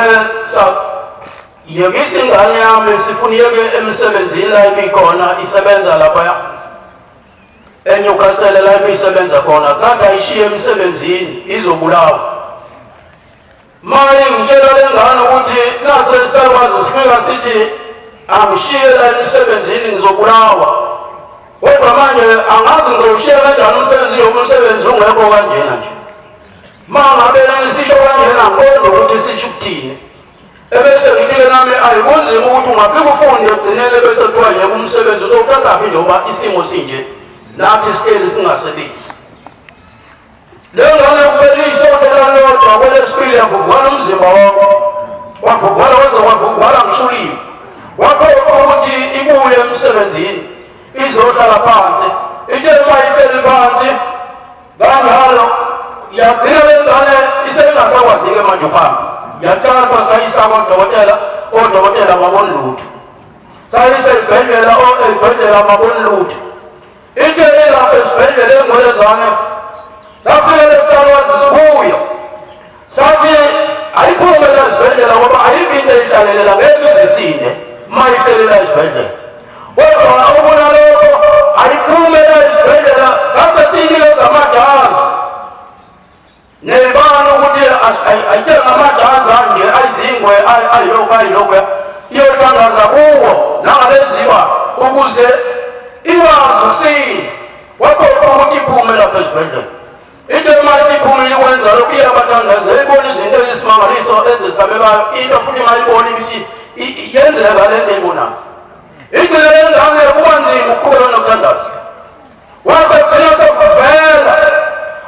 yekisa ingane yami sifuna iyeke emsebenzini la ibikhona isebenza lapha eNewcastle la ibisebenza khona thatha ishiye emsebenzini izobulawa maye ngitshela lengane ukuthi nase isalukazi sifika sithi angishiye la emsebenzini ngizobulawa kodwa manje angazi ngizowushiya kanjani umsebenzi ungekho kanjena nje mangabe sisho kanjena ngibona ukuthi sisho ukuthini ebese ngithi nami ayikunzima ukuthi ungafika ufunde egcinele bese kuthiwa yeke umsebenzi uzowuthathaphi njengoba isimo sinje nathi sihleli singasebenzi lengane kumele isondela lodwa kwelesibili yavuvukala umzimba wakho wavuvukala weza wavuvukala ngishuliwe wakhokha ukuthi ibuye emsebenzini izohlala phansi ithe uma ihleli phansi kanjalo yagcina lengane isengasakwazi-ke manje uphamba yathathwa sayisa odokotela baboni lutho sayisa esibhedlela baboni lutho ithe ilapho esibhedlela engwelezane safikele esisalukazi sibuya sathi ayiphume la esibhedlela ngoba ayikho into eyihlalele ngeke izisinde uma ihleli la esibhedlela kodwa okunalokho ayiphume la esibhedlela sasesinikeza amajazi nebani ukuthi ayithenga amajazi anje ayizingwe ayilokhu iyothandaza kuwo nangaleziwa ukuze iwazi usini wakhokha ukuthi iphume lapha esibhedlela into uma isiphumile ikwenza lokhu iyabathandaza ibona izinto ezisimangaliso ezisabekayo into futhi uma ibona yenzeka le nto eyibonayo igcine lengane kuba nzima ukuqhubeka nokuthandaza wasegcina sekuvela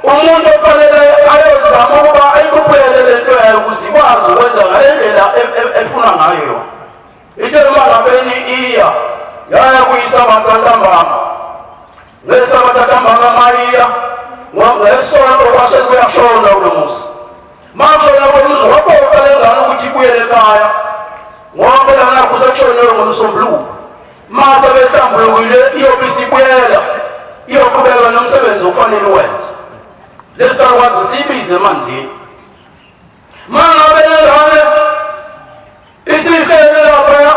umuntu ofanele ayozama ukuba ayikhuphele le nto yayo ukuze ikwazi ukwenza ngale ndlela efuna ngayo ithe uma ngabeni iya yaya kuyisabatha ntambama ngesabatha ntambama mayiya ngesonto kwasekuyashona kulo muzi mashona kulo muzi wakhokha lengane ukuthi ibuyele ekhaya ngoba lana kusekushonelwe ngomsombuluko mase behlambulukile iyobe isibuyela iyoqhubeka nomsebenzi okufanele uwenze lesisalukazi siyibize emanzini mangabe lengane isihlele laphaya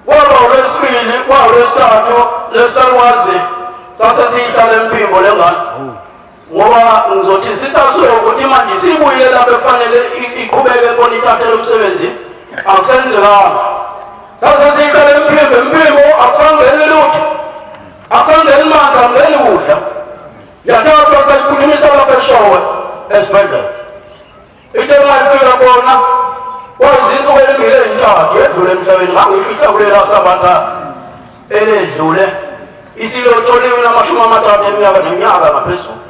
kwaba ulwesibili kwaba ulwesithathu lesisalukazi sasesiyihlala emphimbo lengane ngoba ngizothi sithasuke ukuthi manje sibuyile lapho ekufanele iqhubeke khona ithathele umsebenzi akusenzekanga sasesiyihlala emphimbo akusangeni lutho akusangeni mandla angeni kudla yathathwa sayikhulumisa lapho eshowe esibhedlela ithe uma ifika khona kwayizinsuku ezimbili ezintathu edlule emhlabeni ngangiyifihla kulela sabatha eledlule isilotholiwe na30 eminyaka neminyaka ngaphezulu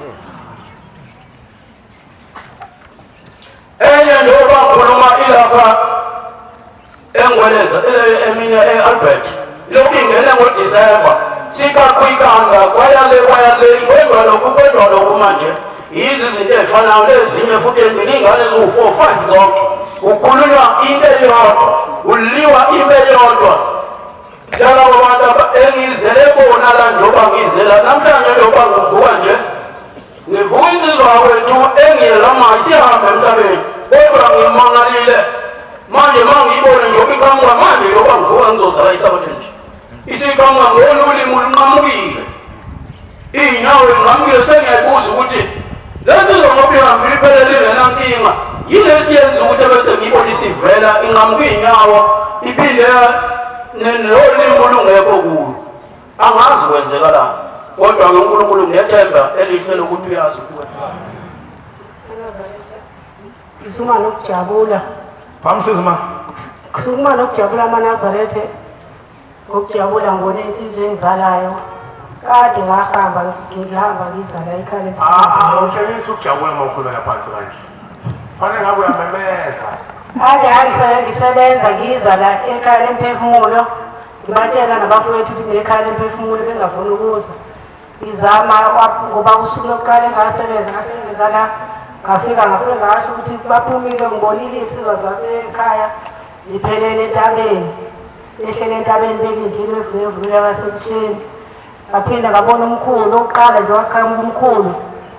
enye njengoba ngikhuluma ilapha engweleza eminye e-Albert lokhu ingene ngoDisemba sikakhwikanga kwayale kwendwa lokhu manje yizi izinto ezifanayo lezinye futhi ingane eziwu4-5 zonke ukhulunywa into eyodwa uliwa into eyodwa jalabo bantu engizele bona la njengoba ngizela namhlanje njengoba ngivuka nje ngivuka insizwa wethu engiyelama isihambe emhlabeni kodwa ngimangalile manje mangiyibone njengoba iqhamuka manje njengoba ngivuka ngizozala isabatha nje isiqhamuka ngolulimi olunqamukile iy'nyawo nginqamukile sengiyayibuza ukuthi lento izongoba ihambe iphelele nankinga yile siyenza ukuthi bese ngiyibone isivela inqamuka iy'nyawo iphinde nolimi olungekho kuyo angazi kwenzeka la kodwa-ke uNkulunkulu ngiyethemba elihle lokuthi uyazi kuwe Kusukuma nokujabula. Phamsizima. Kusukuma nokujabula amaNazarethe. Ukujabula ngone insizwe engizalayo. kade ngihamba ngizala ekhaya utshengisa ukujabula uma ukhulumela phansi kanje fanele ngabe uyamemeza ngisebenza ngizala ekhaya lemphefumulo ngibatshela nabafowethu ukuthi nginekhaya lemphefumulo bengafuni ukuza ngizama ngoba usuku lokuqala engasebenza ngasengizala ngafika ngafike ngasho ukuthi baphumile ngibonile insizwa zasekhaya ziphelele entabeni ehlele entabeni belindile evuleka ngasebuhleni ngaphinda ngabona umkhulu oqala nje waqhamuka umkhulu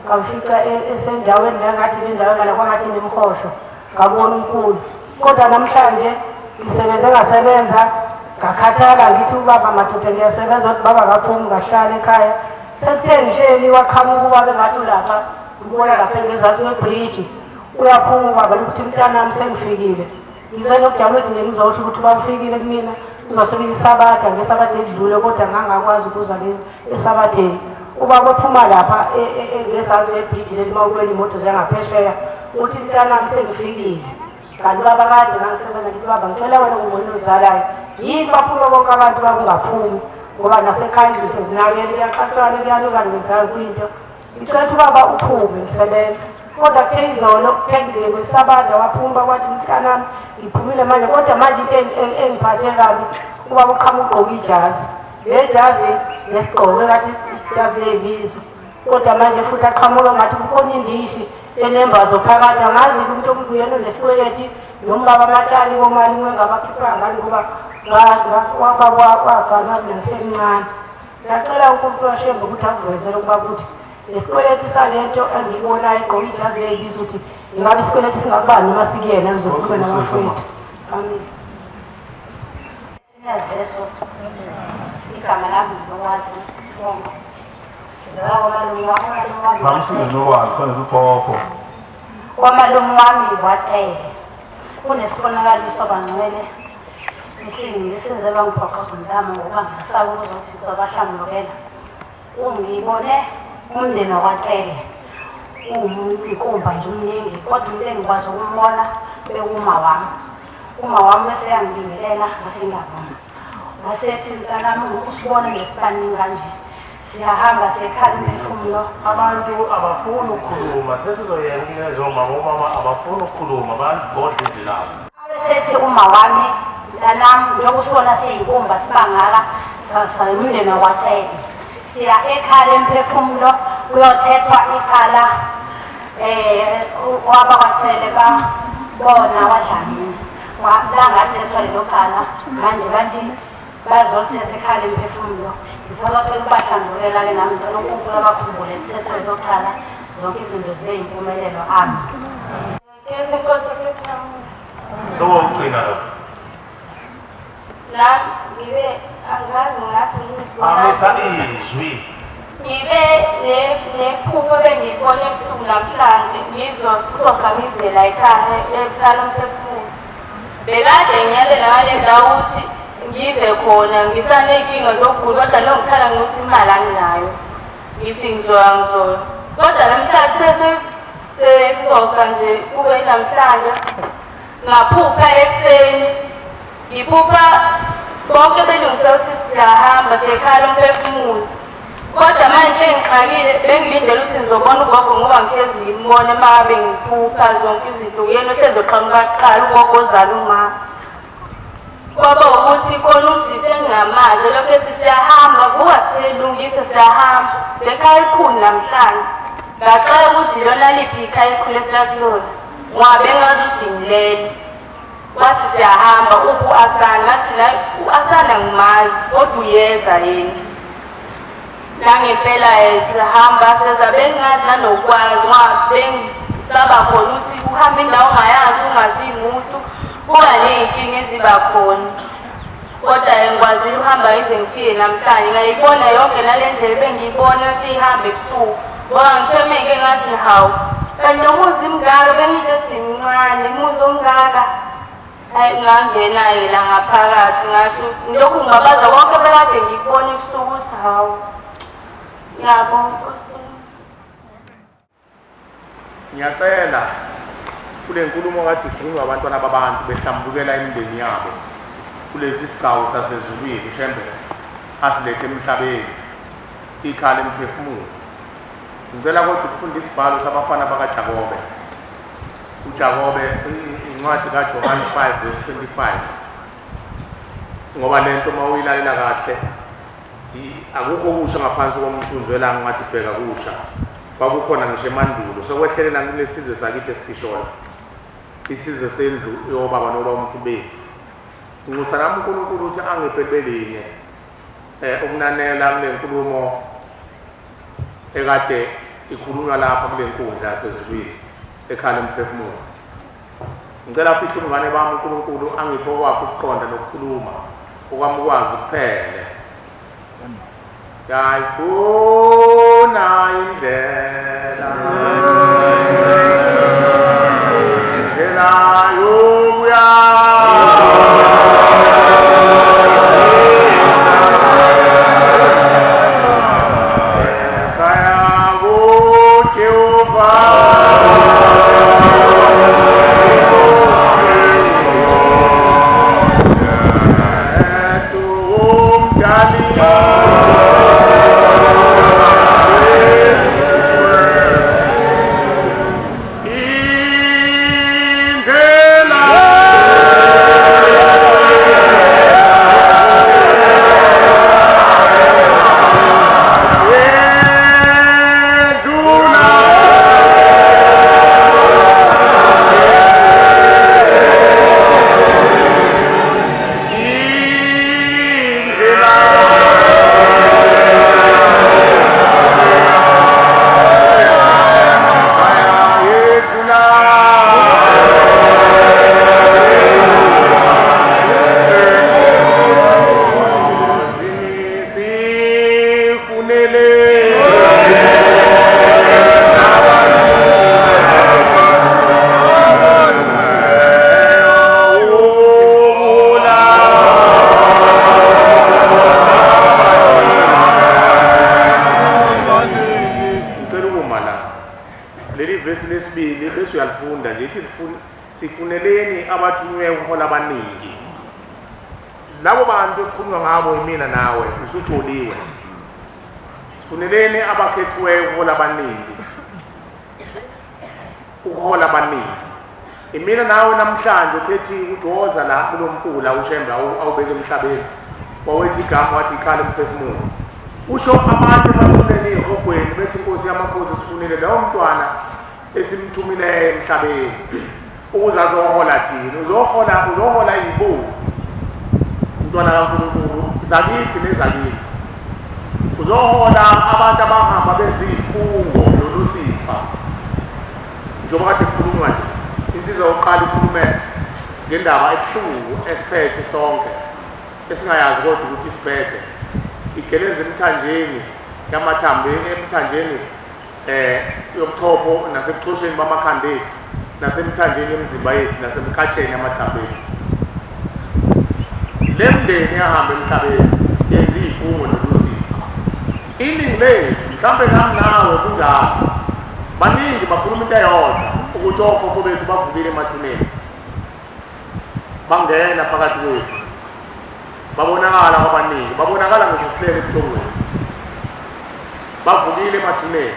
ngafica esendaweni langathi le ndawo ngala kwangathi nemhosho ngabona umkhulu kodwa namhlanje ngisebenze ngasebenza ngakhathala ngithi ubaba madoda ngiyasebenza ukuthi baba kaphumi ngahlala ekhaya sekuthe ngihleli waqhamuka ubaba engathi lapha ngibona lapha ngezansi kwebridge uyaphuma ubaba ukuthi mntanami sengifikile ngize nokujabula ukuthi ngizosho ukuthi bafikile kumina uzosuka isabatha ngesabatha edlule kodwa ngangakwazi ukuza esabatheni ubaba ophuma lapha ngezansi kwebridge leli mawukwela imoto ziyangaphesheya uthi mntanami sengifikile kanti baba kade ngangisebenza ngithi baba ngicela wena ungubona ozalayo yini baphuma bonke abantu bakungaphumi ngoba nasekhaya izinto zinakele kuyaqatshwana kuyanuka ngenzayo kuyinto ngicela ukuthi ubaba uphume ngisebenza kodwa kuthe izolo kuthengile kwesabatha waphuma kwathi mntanami ngiphumile manje kodwa manje into engiphathe kabi ubaba uqhamuka ugqoke ijazi le jazi lesigqoko engathi ijazi leyibizo kodwa manje futhi aqhamuka ngathi kukhona indishi enembazo phakathi angazi umuntu omguyena onesikweleti nombaba amatshali bomali ngengabakhiphanga ngani ngoba wagana nasemncane ngiyacela uNkulunkulu ashembe ukuthi akuvezele ukuba ukuthi lesikweleti salento engiyibonayo egqoke ijazi leyibizo ukuthi ingabe isikweleti singakubani noma sikuyena lizokhuluma nabafowethu amen Nyazeso igama lami ngokwazi sibongo kwamalume wami watele kunesibonakaliso bangcwele isize bangiphoqoza intamo ngoba ngisaba ukuzosizwa bahlangulokela ungibone umndeni wakwatele umuntu inkumba nje umningi kodwa into engikwazi ukumbona bekuma wami eseyangibingelela ngasengabona wasethi mntanami usibone ngesibani kanje siyahamba sekhala imphefumulo abantu abafuni ukukhuluma sesizoyena umama abafuni ukukhuluma bayabodla izilabo abesethi uma wami mntanami njengokusibona siyinkumba sibangaka sasemndeni wakwatele siya ekhala emphefumulo kuyothethwa icala wabakwatele babona wadlamini langathethwa lelo cala manje bathi bazothetha ekhala emphefumulo ngisazocela ubahlandulela-ke nami ngicela uNkulunkulu abakhumbule lithetho lelo cala zonke izinto zibe yimpumelelo ami sokugcina lo la ngibe angazi ngathi amisa izwi ngibe nephupho bengiyibona ebusuku namhlanje ngizozamizela ekhaya ekhala umphefumulo bekade ngiyalela ngale ndawo ukuthi ngize khona ngisanenkinga zokugula kodwa lo ngikhala ngokuthi imali anginayo ngithi ngizoya kodwa namhlanje sesosa nje kube namhlanje ngaphupha ekuseni ngiphupha bonke belungisa ukuthi siyahamba sekhala umphefumulo kodwa manje engixakile bengilindele ukuthi ngizobona ugogo ngoba ngihlezi ngimbone uma ngabe ngiphupha zonke izinto uyena ohlezi oqhamuka kuqala ugogo ozala umama kwaba ukuthi khona usise engingamazi lokho ethi siyahamba vuka silungise siyahamba sekhaya elikhulu namhlanje ngacela ukuthi lona liphi ikhaya elikhulu esiyakulona ngabe ngazi ukuthi ngilele wathi siyahamba ubu-asana ngathi la u-asana ngimazi kodwa uyeza yena nangempela sihamba seza bengingazi nanokwazi ngoba bengisaba khona ukuthi uhamba indawo ongayazi ungazi muntu kuba ney'nkinga eziba khona kodwa ngikwazile uhamba ize ngifike namhlanje ngayibona yonke nale ndlela bengiyibona siyihambe ebusuku ngoba ngithemeke ngathi hawu kanti nomuzi mngaka bengithi mncane umuzi omngaka hayi ngangena-ke la ngaphakathi ngasho lokhu ngingabaza konke bekade ngikubona ebusuku ukuthi hawu yabo ngiyacela kule nkulumo kade ikhulunywa abantwana babantu behlambukela imindeni yabo kulesi sigcawu sasezulwini shembe asilethe emhlabeni ikhala emphefumulo. Ngicela kodwa ukufunda isibhalo sabafana bakaJakobe. uJakobe incwadi kaJohane 5:25. Ngoba lento mawuyilalela kahle akukho kusha ngaphansi komthunzi welanga ngathi bheka kusha. Kwakukhona ngisho emandulo sokwehlelela kulesizwe sakithi esibhishola. Isizwe sendlu yobaba nobamkhulu bethu. Ngimusa nami uNkulunkulu ukuthi angiphelbelinye ukunanela kule nkulumo ekade ikhulunywa lapha kule nkundla yasezulwini ekhala emphefumulo. Ngicela fihle umngane bami uNkulunkulu angipho kwakho ukuqonda nokukhuluma okwami ukwazi kuphele. Yayifuna indlela yokuya sifuneleni abathunywe ukuhola abaningi. Labo bantu ekukhulunywa ngabo imina nawe usutholiwe. Sifuneleni abakhethiwe ukuhola abaningi. Ukuhola abaningi. Imina nawe namhlanje ukhethiwe ukuthi woza la kulomfula ushembe awubeke emhlabeni. Wawethi igama wathi ikhala emphefumulo. Usho abantu bathuleni ehogweni bethi Nkosi yamakhosi sifunele lawo mntwana esimthumileyo emhlabeni. Ukuze azohola thina uzohola imbuzi umntwana kaNkulunkulu zakithi nezakithi uzohola abantu abahamba benza izifungo noLucifer njengoba kade kukhulunywa insizwa yokuqala ikhulume ngendaba ebuhlungu esiphethe sonke esingayazi kodwa ukuthi isiphethe igeleza emthanjeni yamathambo emthanjeni yobuchopho nasebuchosheni bamakhandeli nasemthanjeni emzimba yethu nasemkhatsheni amathambeni. Le mndeni yahamba emhlabeni yenza izifungo noLucifer. Iningi lethu mhlawumbe nami nawe kunjalo baningi bakhuluma into eyodwa ukuthi okhokho bethu bavukile emathuneni bangena phakathi kwethu babonakala kwabaningi babonakala ngesilele ebuthongweni bavukile emathuneni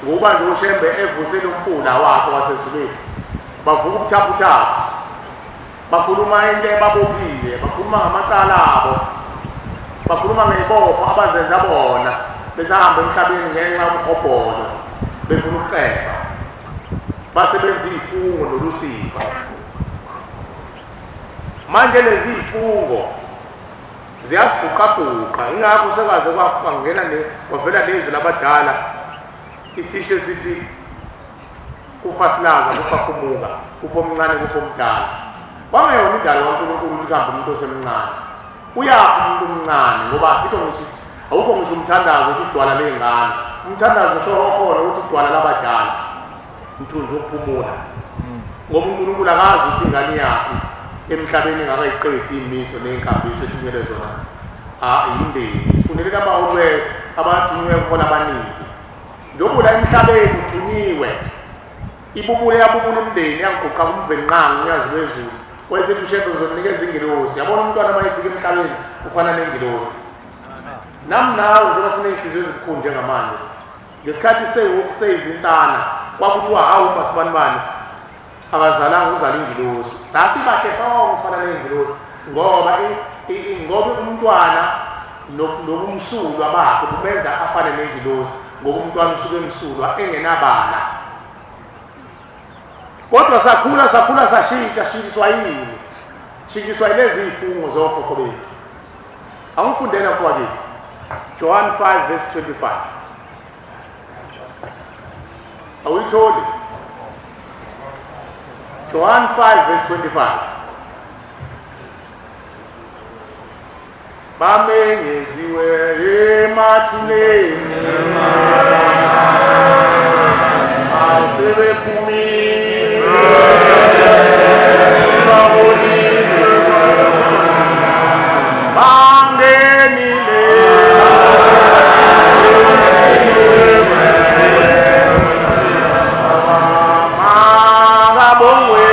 ngoba nje ushembe evusele umfula wakhe wasezulwini bavuka ubuthaphuthaphu bakhuluma into ebabophile bakhuluma ngamacala abo bakhuluma ngezibopho abazenza bona besahamba emhlabeni ngenxa yomkhobholo befuna ukuceba basebenza izifungo noLucifer. Manje lezi zifungo ziyasibhuqabhuqa ingakho sekaze kwangena kwavela lezwi labadala isisho sithi ufasilaza kufafumuka ufomncane kufomdala. Bangayona indalo kaNkulunkulu ukuthi kambe umuntu osemncane uyaphi umuntu omncane ngoba sitho ngisho awukho ngisho umthandazo ukuthi udwala lengane umthandazo sho khona ukuthi udwala labadala umthunzi wokuphumula ngoba uNkulunkulu akazi ukuthi ingane yakhe emhlabeni engakayiqedi imiso nenkambiso ethunyelwe zona yindeni. Sifunele abaholwe abathunywe khona abaningi njengoba la emhlabeni uthunyiwe ibubule yabubule umndeni yanguquqa umvenqanga unyazi lwezulu wesebushebe uzonikeza ingilosi. Yabona umntwana mayefika emhlabeni ufana nengilosi nami nawe njengoba siney'nhliziyo ezibukhulu njengamanje ngesikhathi seyizinsana kwakuthiwa hawu umasibanibani akazalanga uzala ingilosi sasibahle sonke sifana ney'ngilosi ngoba umntwana nobumsulwa bakhe bumenza afane nengilosi ngoba umntwana usuke emsulwa engenabala kodwa sakhula sashintshiswa yini shintshiswa yilezi iy'fungo zokhokho bethu angifundela mfowethu John 5 verse 25 awuyitholi John 5 verse 25 bamenyeziwe emathuneni asebephumile sibabonile bangenile makabongwe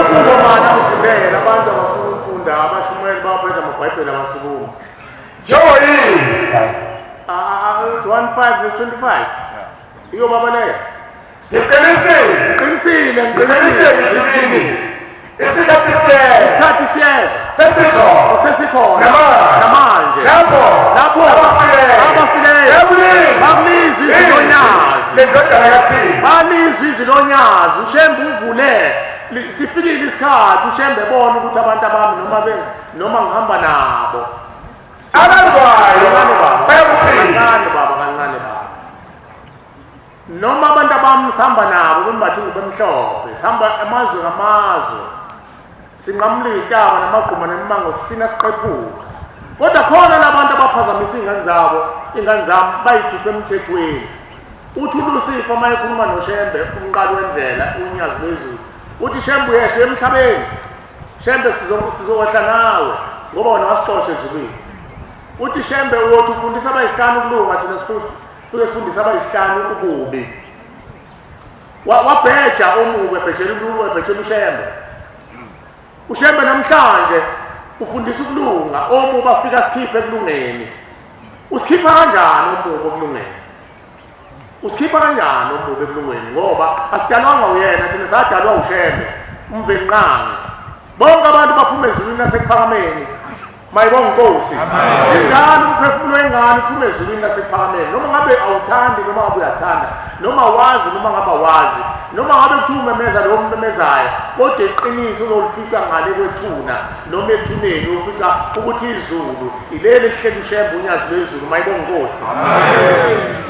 ukungomana ufundela abantu abafuna ukufunda abashumeli babaphetha amabhayibheli amasukuma John 5 verse 25 iyo baba leyo ngiqinisile isikhathi siyeza sesikhona namanje lapho abafileyo bakulizwi izilonyazi ushembe uvule sifikile isikhathi ushembe bona ukuthi abantu abami noma ngihamba nabo abazwayo kancane baba noma abantu abami sihamba nabo bembathe bemhlophe sihamba amazwe ngamazwe sinqamula iy'taba namagquma nemimango sina siqephuza kodwa khona labantu abaphazamisa iy'ngane zami bayikhiphe emthethweni uthi uLucifer uma ekhuluma noShembe umqali wendlela unyazi lwezulu uthi Shembe uyehle emhlabeni Shembe sizokwehla nawe ngoba wena wasixosha ezulwini uthi Shembe uyothi ufundisa abayisihlanu ukulunga thina sifike sifundisa abayisihlanu ububi wabheja omubi ebhejela uShembe uShembe namhlanje ufundisa ukulunga omubi afika sikhiphe ekulungeni usikhipha kanjani omubi ekulungeni usikhipha kanjani omubi ekulungeni ngoba asidalwanga uyena thina sadalwa uShembe umvenqangi bonke abantu baphuma ezulwini nasekuphakameni mayibonge Nkosi ingane umphefumulo wengane uphuma ezulwini nasekuphakameni noma ngabe awuthandi noma ngabe uyathanda noma wazi noma ngabe awazi noma ngabe kuthiwa umemeza lo mmemezayo kodwa iqiniso uzolifica ngale kwethuna noma ethuneni ufica ukuthi izulu ileli elihleli uShembe unyazi lwezulu mayibonge Nkosi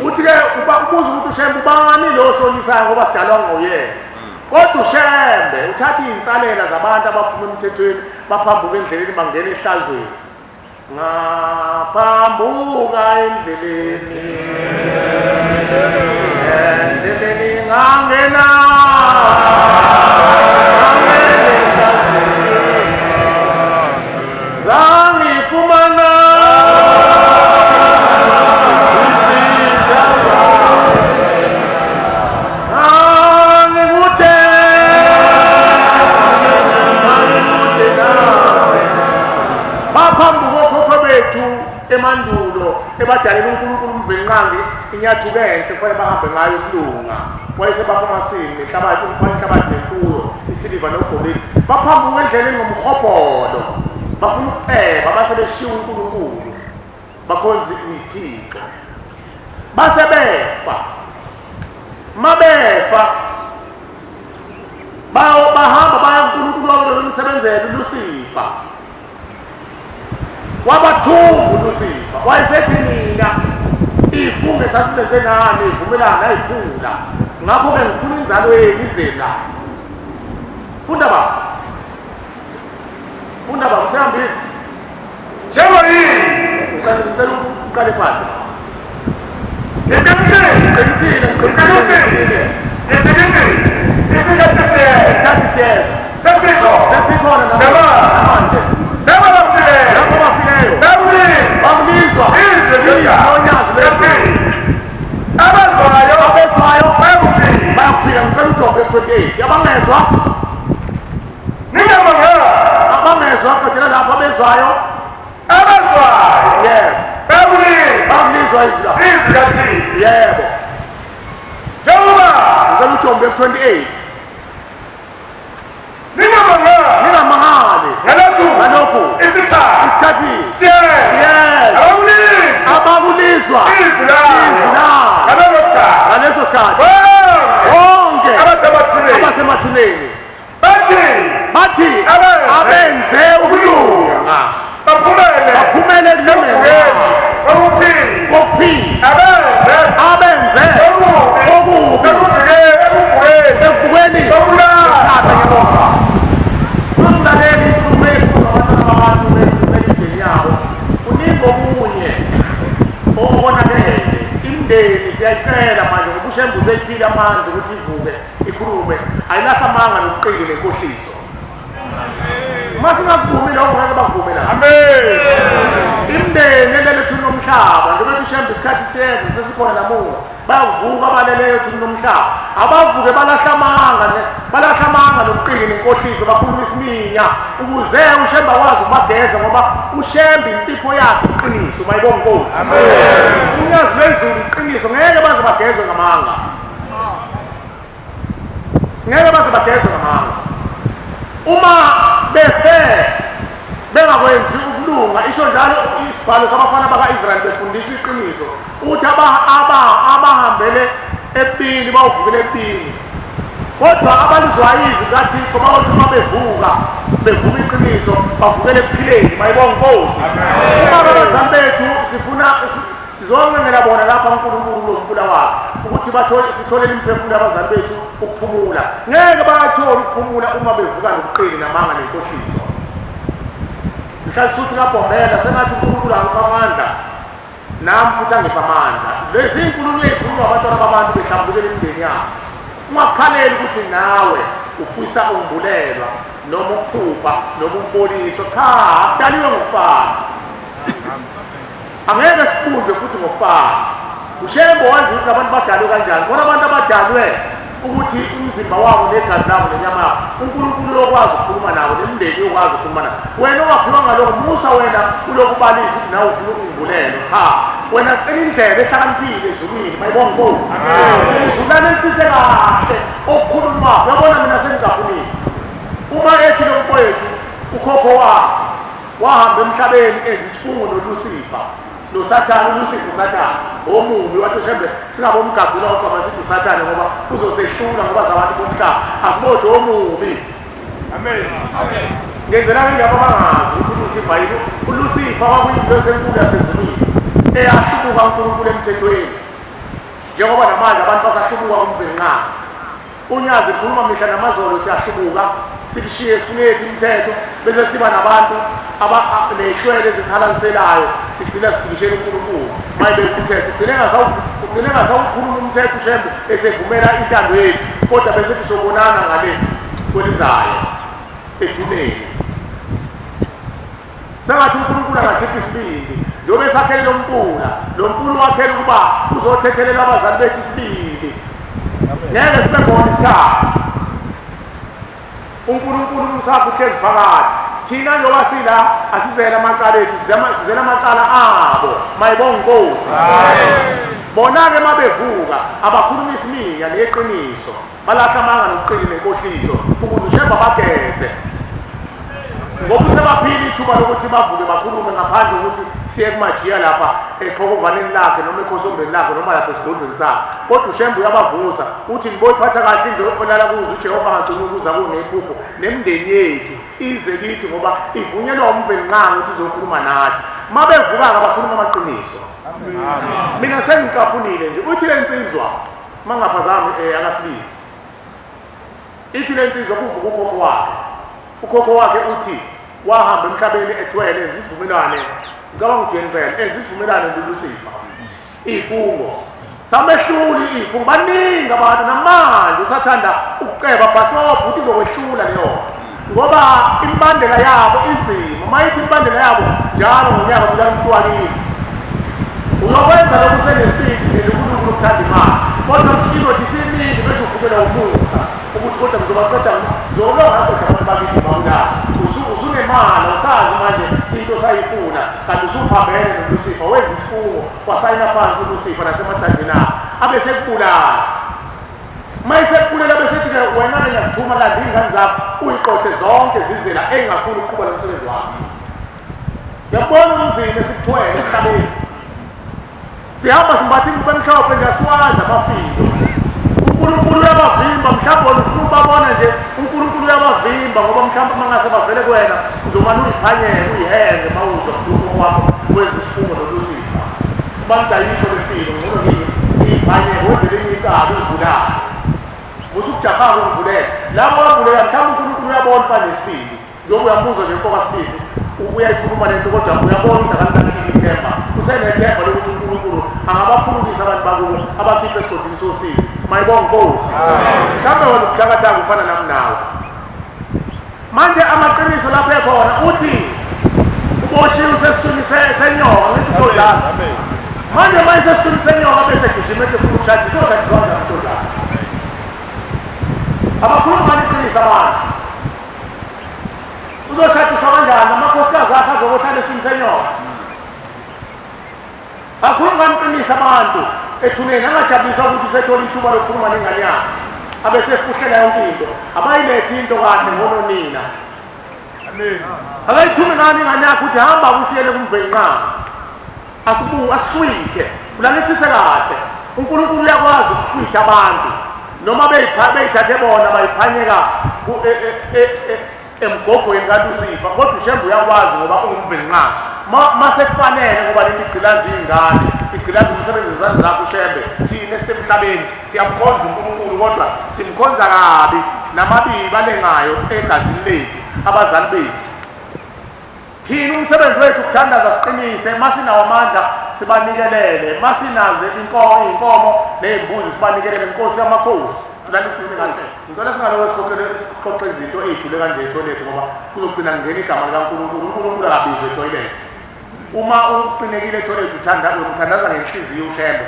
uthi-ke ubuza ukuthi uShembe ubani lo osolisayo ngoba sidalwa nguyena kodwa uShembe uthatha iy'nsalela zabantu abaphuma emthethweni baphambuka endleleni bangena ehlazweni ngaphambuka endleleni ngangena zangifumana emandulo ebadalela uNkulunkulu umvenqangi inyathuke enhle kufanele bahambe ngayo ukulunga wayesebakomasini nehlabathi umhlabathi nemfuyo isiliva nogolide baphambuka endleleni ngomhobholo bafuna ukuceba basebeshiya uNkulunkulu bakhonza ithixo basebefa mabefa bahamba baya uNkulunkulu wabo bemsebenzela uLucifer wabathumba uLucifer wayesethi mina ifunge sasizenze ngani ivumelana nayiphula ngakho-ke ngifuna inzalo yenu ize la funda baba usehambile njengoyini ngicela uqale phansi ngiqinisile isikhathi siyeza sesikhona namanje lapho bafileyo bakulizwa izilonyazi abezwayo bayakuphila ngicela uJobe 28 abangezwa abangezwa qedela lapha bezwayo yebo bakulizwa izwi yebo ngicela uJombe 28 ningamangale ngalokhu isikhathi abakulizwa izwi ngaleso sikhathi bonke abasemathuneni bathi abenze ukulunga baphumele kulungeni kokuphila abenze okubi ekuvukeni apha ngemuva umlaleli abantu bemindeni yabo uningi okunye obonakele imindeni siyayicela manje ngoba uShembe useyiphile amandla ukuthi ivuke ikhulume ayilahla amanga nokuqili nenkohliso masingavumi lokho ngeke bavume la amen imindeni elele thuna umhlaba njengoba uShembe isikhathi siyenze sesikhona namuva bayavuka abaleleyo thuna nomhlaba abavuke balahla amanga nokuqili nenkohliso bakhuluma isiminya ukuze uShembe akwazi ukubageza ngoba uShembe insipho yakhe iqiniso mayibonga Nkosi amen unyazi lwezulu iqiniso ngeke baze bagezwe ngamanga uma befe bengakwenzi ukulunga isho njalo isibhalo sabafana baka-Israyeli befundiswa iqiniso uthi abahambele empini bawuvukele empini kodwa abalizwayo izwi likaThixo bawothi uma bevuka bevuma iqiniso bavukele ekuphileni mayibonga Nkosi uma abazali bethu sifuna sizoncengela bona lapha uNkulunkulu lomfula wakhe ukuthi sitholele imiphefumulo abazali bethu ukuphumula ngeke bathole ukuphumula uma bevuka nokuqili namanga nenkohliso mhlalisuthi ngabhombela sengathi uNkulunkulu angipamandla nami futhi angipha amandla lezi inkulumo ezikhuluma abantwana babantu behlambulukela imindeni yabo ungakhaleli ukuthi nawe ufisa ungibulelwa noma ukuphupha noma umpoliso cha asidaliwe ngokufana angeke sifunde futhi ngokufana uShembe wazi ukuthi abantu badalwe kanjani bona abantu abadalwe ukuthi umzimba wabo negazi labo nenyama yabo uNkulunkulu uyokwazi ukukhuluma nabo nemindeni uyokwazi ukukhuluma nabo wena ongaphiwa ngalokho musa wena ulokubalisa ukuthi nawe ufuna ukungibulelwa cha wena cela indlela ehlakaniphile ezulwini mayibonga Nkosi uzulane lisise kahle okukhulunywayo uyabona mina sengizaphumile uma ethi lo mfowethu ukhokho wakhe wahamba emhlabeni enza isifungo noLucifer noSathane uLucifer uSathane omubi wathi uShembe singabomgagula ukubaba sithi uSathane ngoba uzosehlula ngoba zabantu bomhlaba asiboje omubi amen ngenzela ngiyaba bangazi ukuthi uLucifer wakuyinto esenkulu yasezulwini eyahlubuka uNkulunkulu emthethweni njengoba namanje abantu basahlubuka umvelingana unyazi khuluma mihla namazolo siyahlubuka sikushiye sifunethe imithetho bese siba nabantu nehlwele ezithalaliselayo sigcina sifikishela uNkulunkulu mayibe umthetho ugcine ngasawukhuluma umthetho uShembe esevumela intando yethu kodwa bese kusobonana ngale kwelizayo ethuneni sengathi uNkulunkulu angasiphi isibindi njengoba esakhele lo mfula wakhele ukuba uzothethelela abazali bethu isibindi ngeke sibe khona isithathu uNkulunkulu usapho uhlezi phakathi thina njengoba sila asizela amacala ethu sizela amacala abo mayibonga Nkosi bona-ke mabevuka abakhuluma isiminya neqiniso balahla amanga nokuqili nenkohliso ukuze uShembe abageze ngoba usebaphila ithuba lokuthi bavuke bakhulume ngaphandle ukuthi siye kumajiya lapha eqhokovaneni lakhe noma ekhosombeni lakhe noma lapha esigondweni sakhe kodwa uShembe uyabavusa uthi ngiboyiphatha kahle into olala kuzo uJehova angagcina ukuza kunephupho nemindeni yethu ize kithi ngoba ivunyelwa umvelingane ukuthi izokhuluma nathi mabevuka-ke bakhuluma amaqiniso mina sengicaphunile nje uthi le nsizwa mangaphazami akasibisi ithi le nsizwa kuvuka ukhokho wakhe uthi wahamba emhlabeni ethwele enza isivumelwano ngicabanga ukuthi yena enza isivumelwano noLucifer ifungo samehluli ifungo baningi abantu namanje usathanda ukuceba bhasobha ukuthi izokwehlula leyo ngoba imbandela yabo inzima mayithi imbandela yabo njalo ngonyaka kukaMntwanini uyokwenza lokhu senesibindi nelukhulukhulu ukuthanda imali kodwa izothi isiningi bese uvumela umusa ukuthi kodwa ngizobaqeda ngizolonga kodwa abantu bakithi babulala usunemali usazi manje wasayina phansi uLucifer nasemathandeni akhe abesekubulala mayesekubulela besethi-ke wena-ke ngiyakuthuma landa iy'ngane zakho uyiqothe zonke zizela engafuni ukuqhuba lo msebenzi wakho. Ngiyakubona umzimba esikuthwele emhlabeni sihamba simbathe ingubo emhlophe nje asiwazi amafindo. uNkulunkulu uyabavimba mhlawumbe ufuna ubabona nje uNkulunkulu uyabavimba ngoba mhlawumbe uma ngase bavele kuwena uzomane uyiphanyeke uyihenge uma uzwa mhlawumbe kwakho wenza isifungo noLucifer uba ngidayikho lempilo ngoba ngiyiphanyeke wenzele enye icala uyibulala usukujahanga ukuvulela labo wavulela mhlawumbe uNkulunkulu uyabona banesibili njengoba uyambuza nje Nkoka Sibisi uyayikhuluma lento kodwa uyabona ukuthi akalulahlile ithemba usenethemba lokuthi uNkulunkulu angabaphulukisa abantu bakubo abakhiphe esigodini sosizi. Mayibonge Nkosi. Mhlawumbe wena ukujakataka ufana nami nawe manje amaqiniso lapho ekhona uthi uboshiwe usesiswini senyoka ngithi usho njalo manje uma esesiswini senyoka bese gijima efuna ukushada izozakuzona mntondana abakhuluma iqiniso abantu uzoshadiswa kanjani amakhosikazi akhe azokohlala esiswini senyoka akhuluma iqiniso abantu ethuneni angajabulisa ukuthi usethola ithuba lokukhuluma nengane yakhe abesefuhlela yonke into abayilethi into kahle ngononina akayithume ngani ingane yakhe ukuthi hamba kusiyele kumvenqama asihlwithe ulalisise kahle uNkulunkulu uyakwazi ukuhlwitha abantu noma beyithathe bona bayiphanyeka emgogweni kaLucifer kodwa ushembe uyakwazi ngoba ungumvenqama mase kufanele ngoba leli gqilazi ingane igqilazi umsebenzi zezandla zakho ushembe thina esemhlabeni siyamkhonza uNkulunkulu kodwa simkhonza kabi namabibi alengayo egazini lethu abazali bethu. Thina umsebenzi wethu ukuthandaza siqinise masinawo amandla sibanikelele masinaze inkomo nezimbuzi sibanikelele Nkosi yamakhosi ulalisise kahle ngicela singaloku siqoqe izinto ey'thule kanje etoilet ngoba kuzogcina ngena igama likaNkulunkulu uNkulunkulu akabizwe etoilet. Uma uqinekile etoilet uthandaza ngenhliziyo ushembe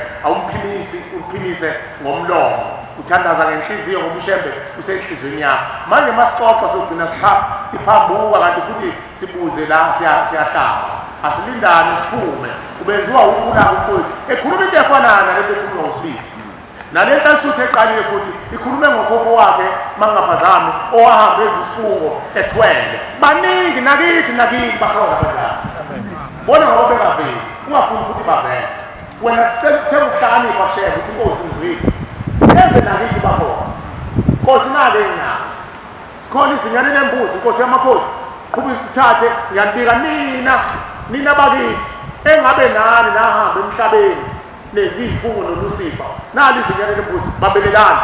umphimise ngomlomo uthandaza ngenhliziyo ngoba ushembe usenhliziyweni yakho. Manje masixoxa sogcina siphambuka kanti futhi sibuze la siyahlaba asilindane siphume kubenziwa ukulaka ukuthi ekhuluma into efanana nalento ekhulunywa uSibisi nalento alisuthe eqalile futhi ikhulume ngokhokho wakhe mangaphazami owahambe ezisifungo ethwele baningi nakithi bakhona kanjani bona ngoba bengaveli ungafuni ukuthi bavele wena ukuhlakanipha shebe ukuthi Nkosi ngizwile eze nakithi bakhona Nkosi nale nyanga khona izinyane lembuzi Nkosi yamakhosi kuba uthathe ngiyanibika nina bakithi engabe nani nahamba emhlabeni nezifungo noLucifer nali izinyane lembuzi babelelana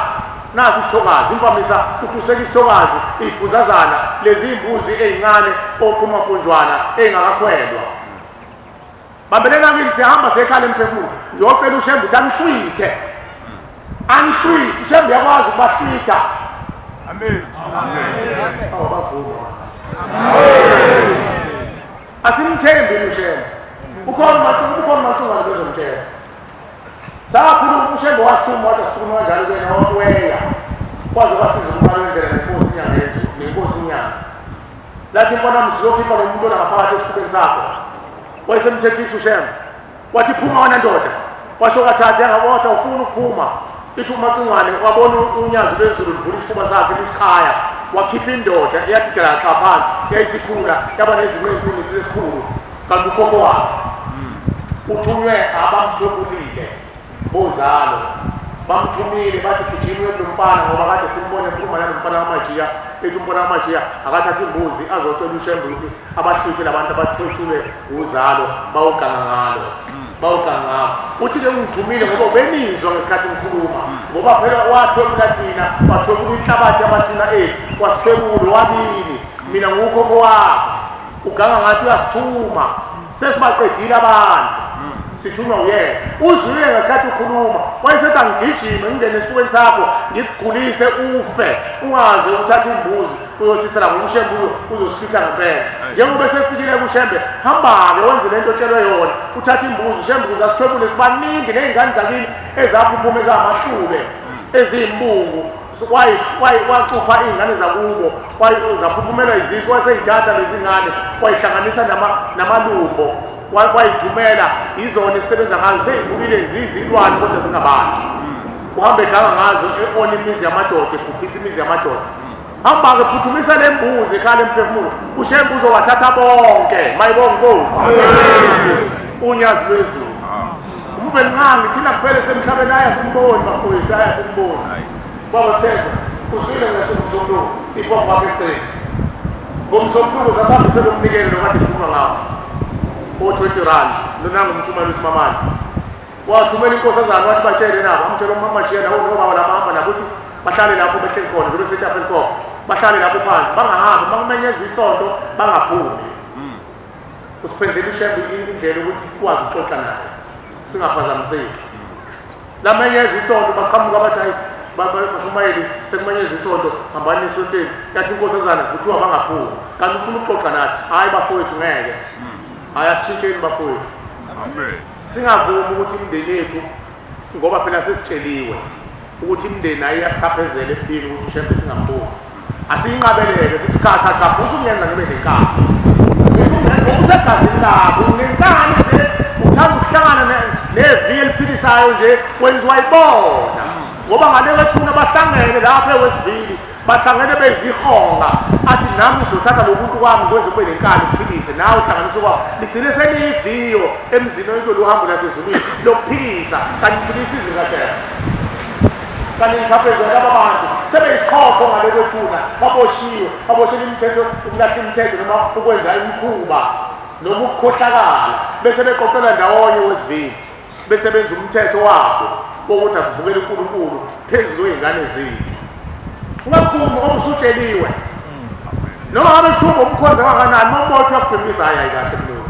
nasi isithokazi imvamisa ukuseka isithokazi iphuzazana lezi imbuzi ezincane okumapunjwana engakakhwelwa babelena kimi sihamba sekhala emphefumulo ngiyocela ushembe ukuthi angihlwithe ushembe yakwazi ukubahlwitha. Amen. Amen. Asimthembi ushembe ukhona mathunga bezomthemba sakhuluma ushembe wasithuma wathi asifuna kanjalo kwena weya kwaze kwasiza umntwana wendlela nenkosi nyangezo nenkosi unyazi lathi mbona msizokhipha lo muntu ongaphakathi esifubeni sakho wayesemthethisa ushembe wathi phuma wena ndoda washo kathatha ngabotha ufuna ukuphuma ithi uMacungwane wabona unyazi lwezulu livula isifuba sakhe lisikhaya wakhipha indoda eyathi xa phansi yayisikhula yaba nezinqeni zesikhulu kanti ukhokho wakhe uthunywe abamthwebulile bozalo bamthumile bathi gijimwe lo mfana ngoba kade simbone ekhuluma nalo mfana wamajiya ethi umfana wamajiya akathatha imbuzi azocela ushembe ukuthi abahlwithe labantu abathwethulwe uzalo bawuganga uthi-ke ungithumile ngoba ubenizwa ngesikhathi ngikhuluma ngoba phela wathwebula thina wathwebula inhlabathi yamathuna ethu wasithwebula wabili mina ngukhokho wakho uganga ngathi uyasithuma sesibaqedile abantu sithunywa uyena uzwile ngesikhathi ukhuluma wayesethi angigijime ngingene esifubeni sakho ngikugulise ufe ungaze uthathe imbuzi uyosisela ngomshembe uzosihlitha ngempela njengoba sefikile kushembe hamba-ke wenze lento otshelwe yona uthathe imbuzi ushembe ukuze asithwebule sibaningi ney'ngane zakini ezaphuphuma ezamashube eziyimbungu wacupha iy'ngane zakubo zaphuphumelwa izisu wayeseyithatha lezi ngane wayihlanganisa namalumbo wayithumela izona esebenza ngazo seyivulile zizilwane kodwa zingabantu uhambe ganga ngazo eona imizi yamadoda ebhubhisa imizi yamadoda hamba-ke phuthumisa le mbuzi ekhala emphefumulo ushembe uzowathatha bonke mayibonke Nkosi unyazi lwezulu umvelingqangi thina kuphele semhlabeni ayasimboni bafowethu ayasimboni babasenza kuswile ngesomsombuluko sibonga kwakhe ekuseni ngomsombuluko sasihambise lomnikelo lokade kukhuluma ngawo o-20 rand lonangumshumane wesimamane wathumela inkosazana wathi batshele nabo amtshela umamashiyana nobaba lamahamba nakuthi bahlale lapho behleli khona njengoba setafel bahlale lapho phansi bangahambi bakumenyezwa isonto bangaphumi usiphendlela ushembe indlela ukuthi sikwazi ukuxoxa naye singaphazamiseki lamenyeza isonto baqhamuka bathi hayi bashumayeli sekumenyeza isonto hambani esonteni yathi inkosazana kuthiwa bangaphumi kanti ufuna ukuxoxa nathi hayi bafowethu ngeke hayi asishintsheni bafowethu singavumi ukuthi imindeni yethu ngoba phela sesitsheliwe ukuthi imindeni ayi yasichaphezele empini ukuthi ushembe singambuki asiyinqabeleke sithi cha usungenza ngibe nenkani usegazini lakho unenkani uthanda ukuhlangana nevi eliphilisayo nje wenziwa yibona ngoba ngale kwethuna bahlangene lapho ewesivili bahlangene bezihonga athi nami uzothatha lokuntu kwami kwenze kube nenkani uphikise nawe uhlanganise kwabo ligcine seliyiviyo emzini oyintolo uhambo lasezulwini lokuphikisa kanti uphikisa izingakela kanti ngikhaphezelwa laba bantu sebeyisikhopho ngale kwethuna baboshela imithetho ukulahla imithetho noma ukwenza imikhuba noma ukukhohlakala bese beqoqela ndawonye wesivili bese benza umthetho wabo wokuthi asivukele uNkulunkulu phezulu kwey'ngane zethu ungakhuluma ngoba usutsheliwe noma ngabe kuthuba umkhonza kangakanani uma ubothwa kubhemisa hayi kahle mlungu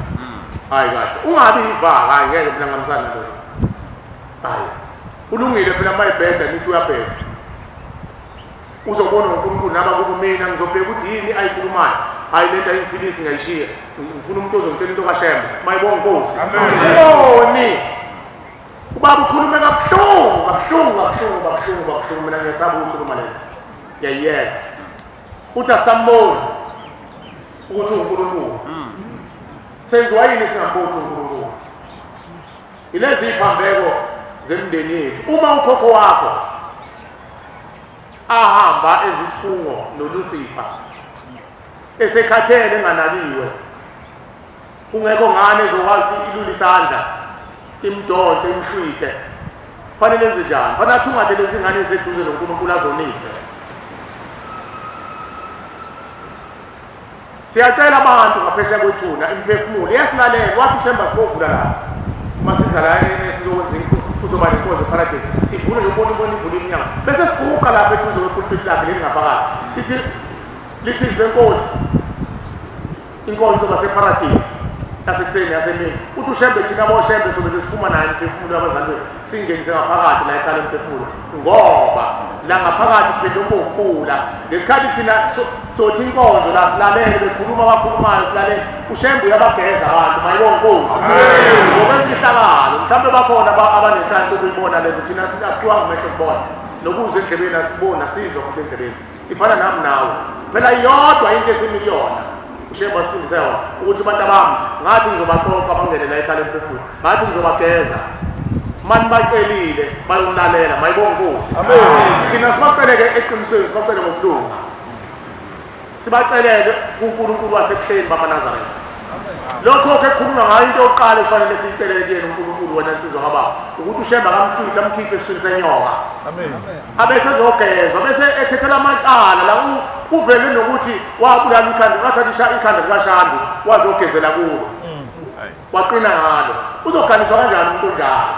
hayi kahle ungabi ivaka hayi ngeke mina ngamsana lo hayi ulungile phela mayibheda nithi uyabheda uzobona uNkulunkulu naba kumina ngizobheka ukuthi yini ayikhulumayo hayi lento ayiphilisi ngayishiya ngifuna umuntu ozongitshela into kaShembe mayibonke Nkosi amen ubaba ukhulume kabuhlungu mina ngiyesaba ukukhuluma lento yayiyeka uthi asamboni ukuthi uNkulunkulu senziwa yini singamboni uNkulunkulu ilezi iphambeko zemndeni yethu uma ukhokho wakho ahamba ezisifungo noLucifer esekhathele enganakiwe kungekho ngane ezokwazi ilula isandla imdonse imhlwithe fanele enze njani fanele athungathe lezi ngane eziseduze noNkulunkulu azonise siyacela abantu ngaphesheya kwethuna imphefumulo iyasilalela wathi uShembe sibovula lapha uma siza la sizokwenza kuzoba nenkonzo paradise sivule ubona ivula iminyango bese siguqa lapha eduze kwepulpit lakhe lelingaphakathi sithi benkosi inkonzo baseparadise yasekuseni yasemini uthi uShembe thina boShembe sobe siphuma naye imphefumulo yabazali singenise ngaphakathi la ekhaya imphefumulo ngoba la ngaphakathi phela okukhula ngesikhathi thina sothi inkonzo la silalele bekhuluma abakhulumayo silalele uShembe uyabageza abantu mayibonke Nkosi ngoba imfihlakalo mhlawumbe bakhona abanenhlanhla ukuyibona le thina sinakhiwa ngumehlo kubona nokuze endlebeni asibona sizwa ukuthi endlebeni sifana nami nawe phela iyodwa into esimiliyona uShembe asifundise yona ukuthi abantu abami ngathi ngizobaqoqa bangene la ekhaya emphefumulo ngathi ngizobageza mani bacelile bayolalela mayibonke Nkosi amen thina sibaceleke eqinisweni sibacele ngokulunga sibacelele kuNkulunkulu wasekuhleni bamaNazaretha lokho ke khuluma ngayo into yokuqala efanele siyicelele kuyena uNkulunkulu wena nsizwa ngababa ukuthi uShembe akamhlwithe amkhiphe esiswini senyoka amen abese ezogezwa bese ethethela amacala la uvele nokuthi wabulala ikhanda wathatha ikhanda likaShambi wazogezela kulo waqina ngalo uzokhaniswa kanjani umuntu onjalo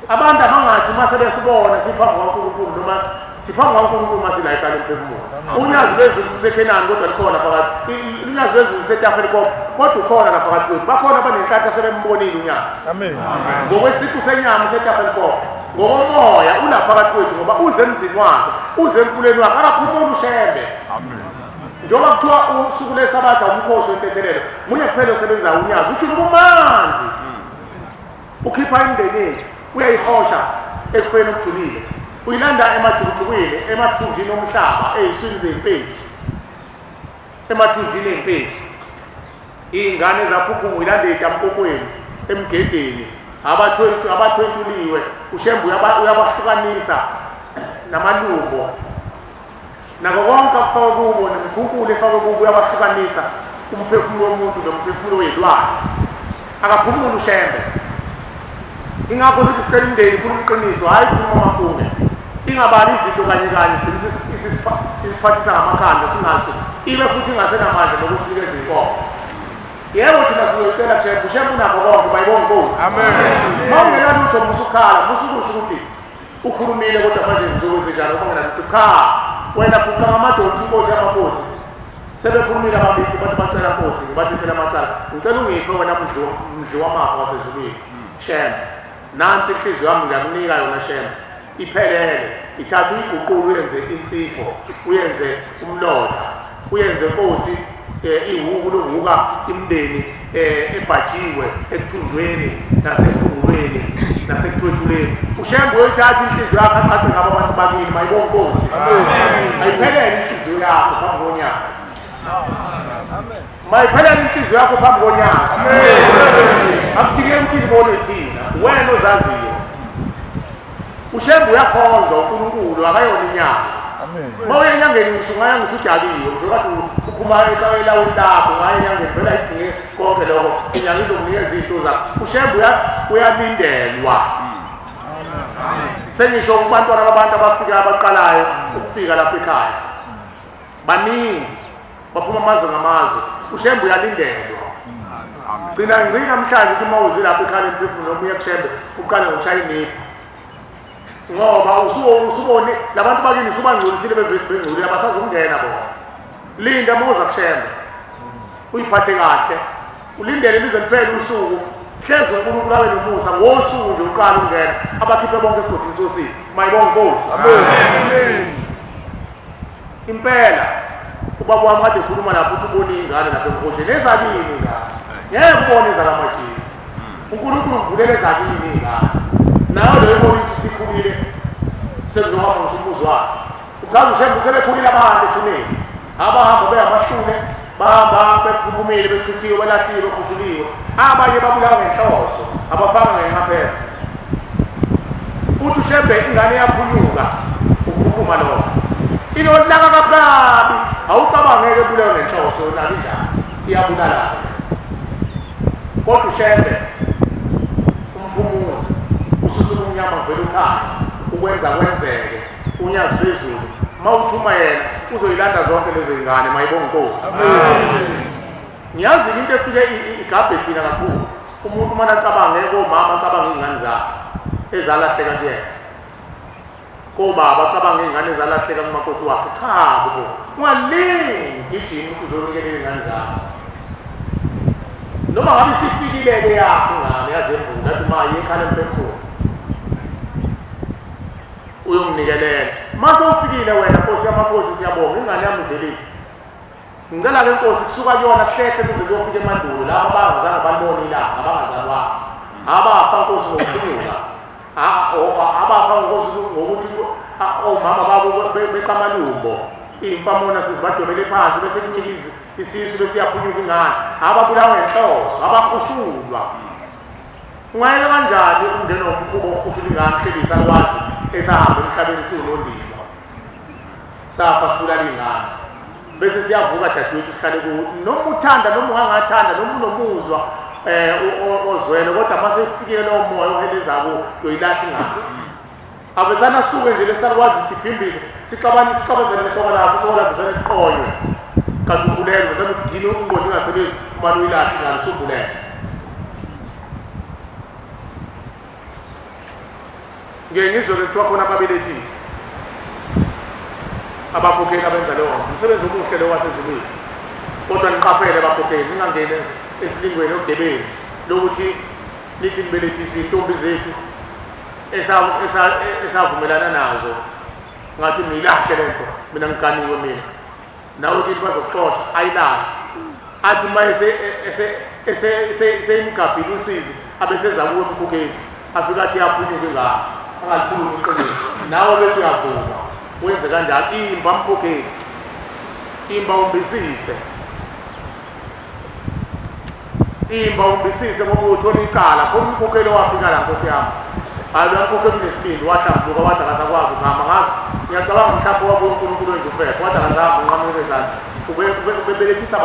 abantu abangathi mase besibona siphambi kwaNkulunkulu noma siphambi kwaNkulunkulu masila ekhaya emphefumulo unyazi lwezulu luseKhenani kodwa likhona phakathi unyazi lwezulu luseTafelkop kodwa ukhona ngaphakathi kwethu bakhona abanenhlanhla sebembonile unyazi amen ngokwesiqu senyama seTafelkop ngokomoya ulaphakathi kwethu ngoba uze emzini wakhe uze emfuleni wakhe akaphumuli uShembe amen njengoba kuthiwa usuku leSabatha umkhosi wentethelelo munye kuphela osebenzayo unyazi uthi kumanzi ukhipha imndeni uyayihosha ekufeni okujulile uyilanda emajukujukwini emathunjini omhlaba ey'swini zey'mpethu emathunjini ey'mpethu iy'ngane zaphuphuma ilandeta mkokweni emgedeni abathwentuliwe ushembe uyabahlukanisa namalumbo nako konke akufakwe kubo nemikhunkulu efakwe kubo uyabahlukanisa umphefumulo womuntu nomphefumulo wey'lwane akaphumule ushembe ingakho sithi sicela imndeni kuliqiniso hhayi khuluma amapunge ingabali izinto kanye kanye isiphathisa ngamakhanda singaso ibe futhi ingasenamandla nokusinikeza inkomo yebo thina sizoyicela kushembe ushembe unakho konke bayibonge Nkosi uma ungena lutho musukhala musukusho ukuthi ukhulumile kodwa manje ngizokwenzenjani uma ngenalutho cha wena fuka ngamadoda inkosi yamakhosi sebekhulumile ababithi bathi bacela Nkosi ngibathethela amacala ngicela ungiphe wena mdli wamafa wasezulwini shembe nansi inhliziyo yami ngiyakunika yona shembe iphelele ithatha uyiguqulu uyenze insipho uyenze umlotha uyenze Nkosi ihuku lokuhuka imndeni ebhajiwe ekuthunjweni nasekhungulweni nasekuthwethuleni ushembe uyithatha inhliziyo yakho aqaqe ngabo abantu bakini mayibonge Nkosi ayiphelele inhliziyo yakho phambi konyazi mayiphelele inhliziyo yakho phambi konyazi akudingeki ukuthi ibonwe thina wena ozaziyo ushembe uyakhonza uNkulunkulu akayona inyanga uma uya enyangeni ngisho ngaya ngisho ujabiwe njengoba uphuma elawini lakho ngaya enyangeni vele ayidinge konke lokho inyanga izokunikeza izinto zakho ushembe uyalindelwa sengisho kubantwana babantu abafika abaqalayo ukufika lapha ekhaya baningi baphuma amazwe ngamazwe ushembe uyalindelwa gcina ngcina namhlanje ukuthi uma uze lapha ekhaya emphefumulo noma uye kushembe uqale ngokushaya iniphi ngoba usubone labantu bakini usubangcolisile bevesi bengcolile abasazongena bona linda muza kushembe uyiphathe kahle ulindele lize liphele usuku hleze uNkulunkulu abe nomusa ngosuku nje uqala ungena abakhiphe bonke esigodini sosizi mayibonge Nkosi amen impela ubaba wami kade ekhuluma lapho ukuthi ubone ingane lapha emkhosheni ezakini ingane ngeke ubone ezakamajini uNkulunkulu uvulele ezakini ingane nawe leyo ukuthi sikhulile sekuzohamba ngombuzo wakhe uchaza ushembe sebekhulile abantu ethuneni abahamba beyamashune bahamba bephumile bechithiwe belahliwe bekhushulile abanye babulawa ngenhloso abafanga ngenqaphela uthi ushembe ingane yaphunyuka ukuphuma lokho inolaka kabi awucabangeke buleyo ngenhloso nabi njalo iyabulala kodwa ushembe umphumuzi ususuku umnyama vele ukhaya ukwenza kwenzeke unyazi phezulu mawuthuma yena uzoyilanda zonke lezo ingane mayibonge Nkosi ngiyazi into efike igabhe thina kakhulu umuntu uma acabangeke komama acabanga izingane zakhe ezalahleka kuyena kobaba acabanga izingane ezalahleka kumakoti wakhe cha bo ungalingi gijima ukuzonikela izingane zakhe noma ngabe sifikile ke yakho ngane yazemvula athi ma yekhala emphefumulo uyomnikelela mase ufikile wena Nkosi yamakhosi siyabonga ingane yami ivelile ngicela ke Nkosi kusuka kuyona kuhlehle kuze kuyofika emandulo laba abangazange balibone ilanga abangazalwa abafa Nkosi ngokuphumuka abafa Nkosi ngokuthi omama babo beqamalumbo imfamona sizibadobele phansi bese kunyika isisu besiyaphunyuka ingane ababulawa ngenhloso abakhushulwa ungayela kanjani ungena umkhubo okhushula ingane hlelisa kwazi esahamba emhlabeni siwulondima safa sibulala ingane bese siyavuka dadewethu sihlale kuwo noma uthanda noma ungangathanda noma unomuzwa ozwele kodwa mase kufikele lowo moya ohelezako yoyilahla ingane abezana suke nje lesakwazi sibhimbize siqabazele nesoko lakho zeliqonywe kanti ubulele bese udini ungoni ungasebenzi uma uyilahla ingane usubulele ngengizwe lekuthiwa khona ababelethisi abakhokheli abenza leyo umsebenzi omuhle lo wasezulwini kodwa niqaphele abakhokheli ningangene esilingweni ogebeni lokuthi nithi nibelethisi intombi zethu esavumelana nazo ngathi nilahle lento mina ngiganiwe mina nawe kithi bazokuxoxa ayilahle athi mayese imgabhile usizi abeseza kuwe emkhokheli afika athi yaphunyuka ingane angakhuluma iqiniso nawe bese uyavuma wenze kanjalo imba mkhokheli imba umbisise imba umbisise ngoba uthola icala khona umkhokheli wafika la Nkosi yami hayi lo mkhokheli unesibindi wahlambuka wathi akasakwazi ukuhamba ngazi ngiyacabanga mhlawumbe wabo uNkulunkulu wendlufeke wathi akazange unqamule ezandla ubebelethisa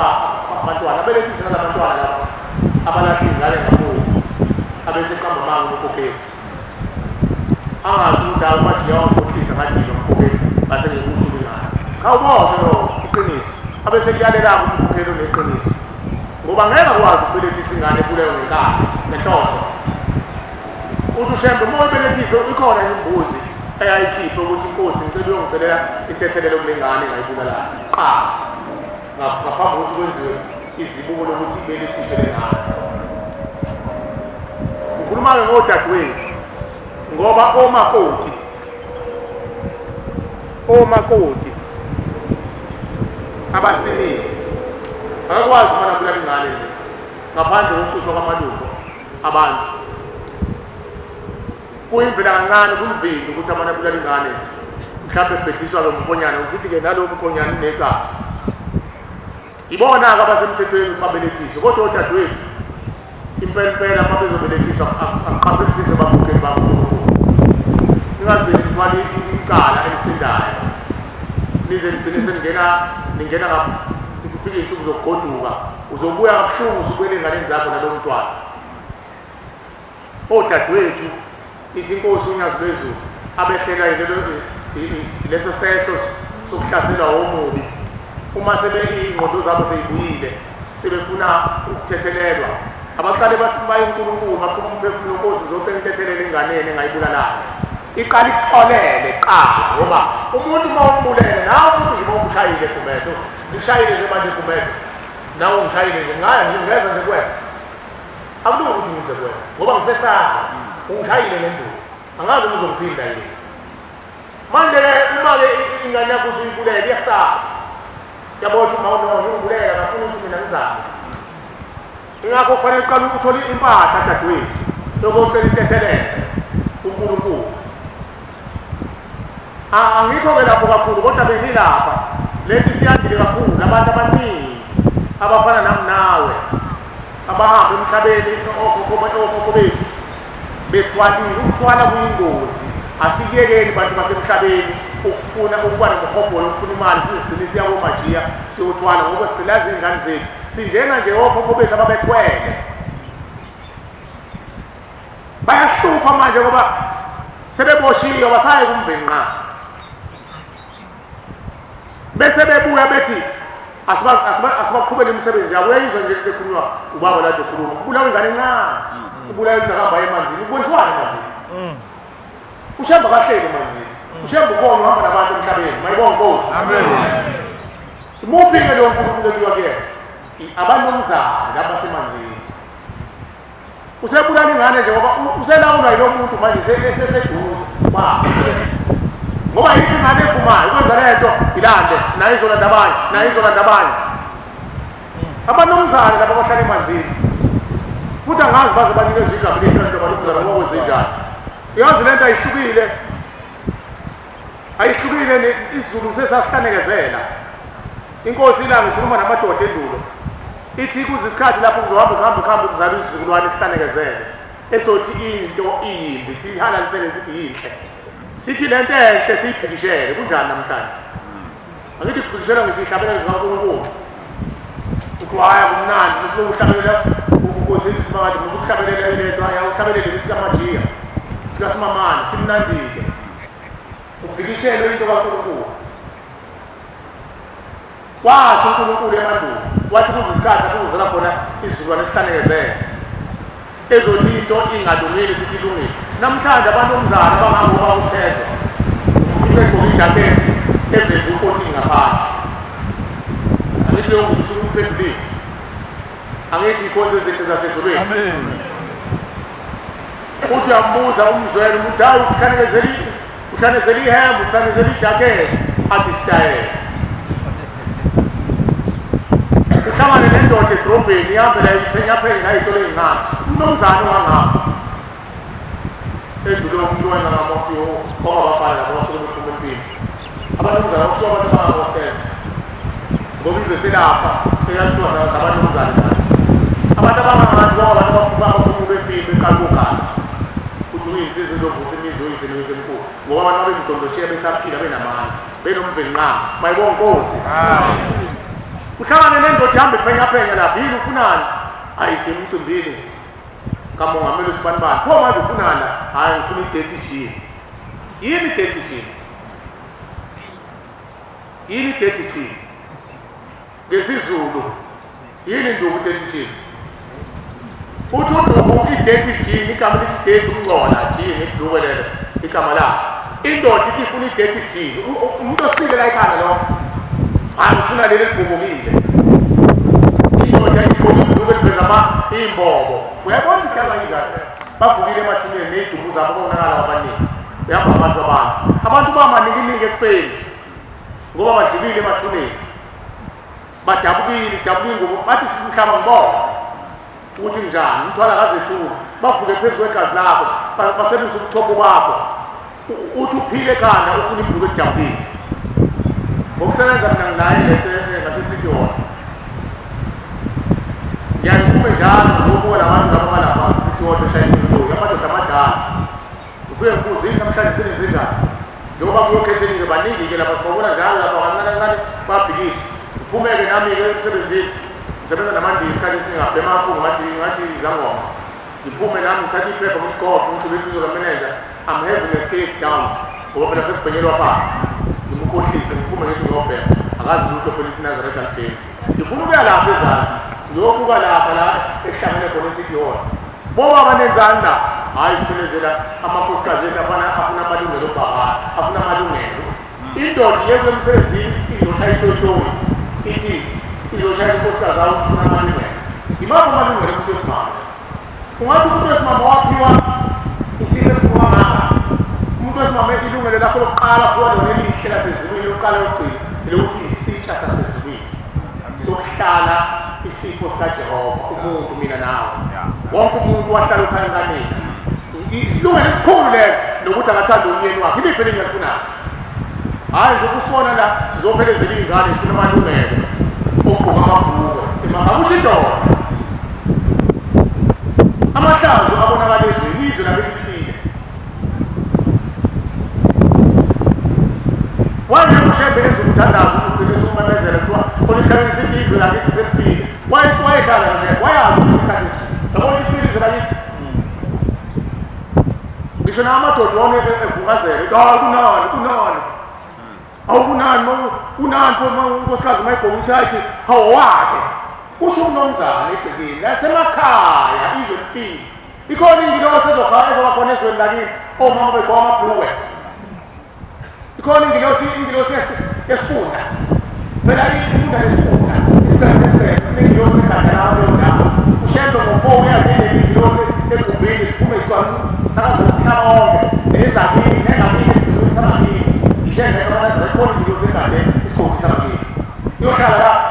abantwana abelethisa nalabantwana laba abalahla ingane ngakubo abeseqamba mango umkhokheli angazi ukuthi awumathi yawukhohlisa ngathi lo mkhokheli base ngikusho ingane cha uboshe lo iqiniso abesekuyalela umkhokheli oneqiniso ngoba ngeke akwazi ukubelethisa ingane kuleyo ngenkani nenhloso uthi ushembe uma ubelethisa ikhona imbuzi eyayikhiphe ukuthi inkosi ngicela uyongicelela intethelelo kulengane engayibulala ngaphambi kokuthi kwenziwe izibuko lokuthi ibelethiswe lengane ngikhuluma-ke ngodadewethu ngoba omakoti abasilile akakwazi ukubana kulala ingane nje ngaphandle kokucushwa kwamalungu abantu kuyimvela kancane kuliveli ukuthi abantu abulala ingane mhlawumbe ebhediswa-ke umkhonyana ushuthi-ke nalowo mkhonyana unecala ibona-ke abasemthethweni babelethise kodwa odadewethu impela uma bezobelethiswa akuqaphelisise bakhokheli bankulunkulu ningagcini nithwala icala elisindayo nize nigcine ningena kufika iy'nsuku zokugoduka uzobuya kabuhlungu usubuyela ey'nganeni zakho nalowo mntwana odadewethu ithi inkosi unyazi lwezulu abehlela leso sehlo sokuhlaselwa womubi uma iy'ngqondo zabo seyibuyile sebefuna ukuthethelelwa abaqale bathi baye uNkulunkulu baphuma umphefumulo wenkosi ngizocela intethelelo enganeni engayibulalayo iqala ikuxolele qala ngoba umuntu uma umbulele nawe umuntu nje uma umshayile kumetho ngishayile nje manje kumetho nawe ungishayile nje ngaya nje ngeza nje kwena akulungi ukuthi ngize kwena ngoba ngisesakho ungishayile le nduku angazi uzongiphinda yini manje-ke uma-ke ingane yakho usuyibulele iyakusapha yabona ukuthi uma unongibulela ngafuna ukuthi mina ngizame ingakho kufanele uqale uthole impahla dadewethu yokocela intethelelo uNkulunkulu angikho-ke lapho kakhulu kodwa bengilapha leti siyandile kakhulu abantu abaningi abafana nami nawe abahamba emhlabeni okhokho bethu bethwalile ukuthwala kuyingozi asikuyekeni bantu basemhlabeni ukufuna ukuba nomuhobholo ukufuna imali sizigcine siya komajiya siyothwala ngoba siphelaza iy'ngane zethu sinjenga nje okhokho bethu ababethwele bayahlupha manje ngoba sebeboshiwe basaye kumvenqa bese bebuya bethi asibaqhubele imisebenzi yabo uyayizwa nje bekhulunywa ubaba lade khuluma ubulawa ingane encane ubulawa ingahamba emanzini uboniswane emanzini ushemba kahleli emanzini ushemba ukona uhamba nabantu emhlabeni mayibonga Nkosi imuphi-ke leyo nkulunkulu eliwa kuyena abanomzana laba basemanzini usebulala ingane nje ngoba uselawulwa yilo muntu manje seseduze ngoba yithi ingane evumayo ukwenza lento ilande naye izolanda abanye naye izolanda abanye abanomzana laba bahlala emanzini futhi angazi baze banikezwa igama lento balumzana ngoba kwenzenjani yazi lento ayihlukile isiZulu sesasihlanekezela inkosi ilanga ikhuluma namadoda endulo ithi kuze isikhathi lapho kuzohamba ukuzala isizukulwane esihlanekezele esothi into imbi siyihalalisele sithi yinhle sithi lento enhle siyiphikishele kunjani namhlanje angithi kuphikishela ngisho ihlabelelo zikaNkulunkulu uthi haya kumnandi usuke uhlabelela unkosini simakade usukuhlabelela lento uhlabelele lesikamajiya sikaSimamane simnandike uphikishelwe into kaNkulunkulu washo uNkulunkulu emandulo wathi kuze isikhathi lapho kuzala khona isizukulwane esihlanekezele ezothi into ingalungile sithi ilungile namhlanje abantu omzana abangaboba uthezwa ufike egqoke ijaketi eveze ukoti ngaphandle angithi leyo ngumsuku uphendulile angithi ikhonto ezinto zasezulwini uthi uyambuza umzwelo umuntu hayi uhlanezela ihembe uhlanezela ijaketi athi sitayela uhlangane nendoda edrobheni ihambela iphenyaphenya ngayitolo ey'ncane unomzane ongangapha endulo umuntu wena ngamoto ongabafana labo basuke bephuma empini abanomzane okushiwo abantu abangabosenza ngoba izwe selapha sekuyathiwa zabantomzane nayo abantu abangabantu abantu abaphuma bekaluka ukuthi uyisizwe zovusa imizi oyisebenzisa enkulu ngoba abantu abemgondoshiya besaphila benamandla benomvenqama mayibona Nkosi uhlangane nendoda ihambe phenya lapha yini ufunani ayisemcimbini kamongameli usibanibani pho manje ufunana hayi ngifuna i-dirty gin yini i-dirty gin yini i-dirty gin ngesizulu yini induku i-dirty gin uthi uduku i-dirty gin igama lithi dirty ukungcola gin iduku lelo igama lakho indoda ithi ifuna i-dirty gin umuntu osile la ekhanda lo ngifuna leli libhubukile indoda iduku eliveza imbobo uyabona isigaba yingane bavukile emathuneni nezidumo zabo bonakala abaningi uyahamba abantu bamaningi ekufeni ngoba badlibile emathuneni badabukile ngubo bathi simhlaba ngibona ukuthi njani umthwala kazethu bavuke phezu kwegazi lakho basebenzisa ubuchopho bakho uthi uphile ekhanda ufuna ibhuku elidabukile ngokusebenza mina nginaye ngasesithi wona ngiyakuphume njalo ngokubola abantu ababalapha sithi wona eshayini into amadoda amadala ufike ngikuze namhlanje sebenze njani njengoba kuyokhetheni-ke baningi-ke lapha sibabona njalo lapha kancane babhikishe uphumeke nami-ke emsebenzini ngisebenza namandizi isikhathi esiningi abhema amaphungu ngathi izangoma ngiphume nami ngithatha iphepha ngigqoke ngidlule eduze kameneja I'm having a safe down ngoba phela sekubhenyelwa phansi ngimukhohlise ngiphume ngithi ngiyobhema akazi lutho phela iNazaretha alibheni ngifuna ukuya lapha ezansi ngiyobuka lapha la ekuhlangene khona esitiyona boba abanenzani la hayi sibelezela amakhosikazi ethu afuna amalungelo obhakana afuna amalungelo indoda yekwe emsebenzini izoshaya itoyitoyi ithi izoshaya inkosikazi awo ufuna amalungelo imaphi amalungelo umuntu wesimama ungathi umuntu wesimama waphiwa isilo esiphuma ngapha umuntu wesimama ilungelo lakho lokuqala kuwa lona elihle lasezulwini lokuqala yokugcina elokuthi isitsha sasezulwini sokuhlala isipho sikaJehova umuntu mina nawe wonke umuntu wahlala ukhankanini isilungelo elikhulu lelo nokuthi angathanda umyeni wakhe iliphi elingafunayo hayi nje ukusibona la sizophelezela iy'ngane ifuna amalungelo okugqoka amabhuko emahabusha indoda amahlazo abonakala ezweni izwe labethi liphile wanjemushembe enza umthandazo ukuthi ugcine sumamezela kuthiwa olihlabeni sithi izwe lakithi seliphile wayehlala nje wayazi ukuthi isikhathi yabona ifile izwe lakithi ngisho namadoda wona evukazela ethi kunani awukunani unkosikazi mayibhoka ukuthi ayithi hawu wakhe kusho umnomzana egcekeni lasemakhaya izwe lifile ikhona ingilosi ezobakhona ezweni lakini omama begqoka amabhulukwe ikhona ingilosi yesifunda phela isifunda lesifunda sinengilosi egadalayo leyo ndawo ushembe ngofo uyavele ingilosi egumbini siphume kuthiwa sakaza umhlaba wonke nezakini nengakini esigcini samabili ishembe abanazela ikhona ingilosi egade isigodi samabili iyohlala lapho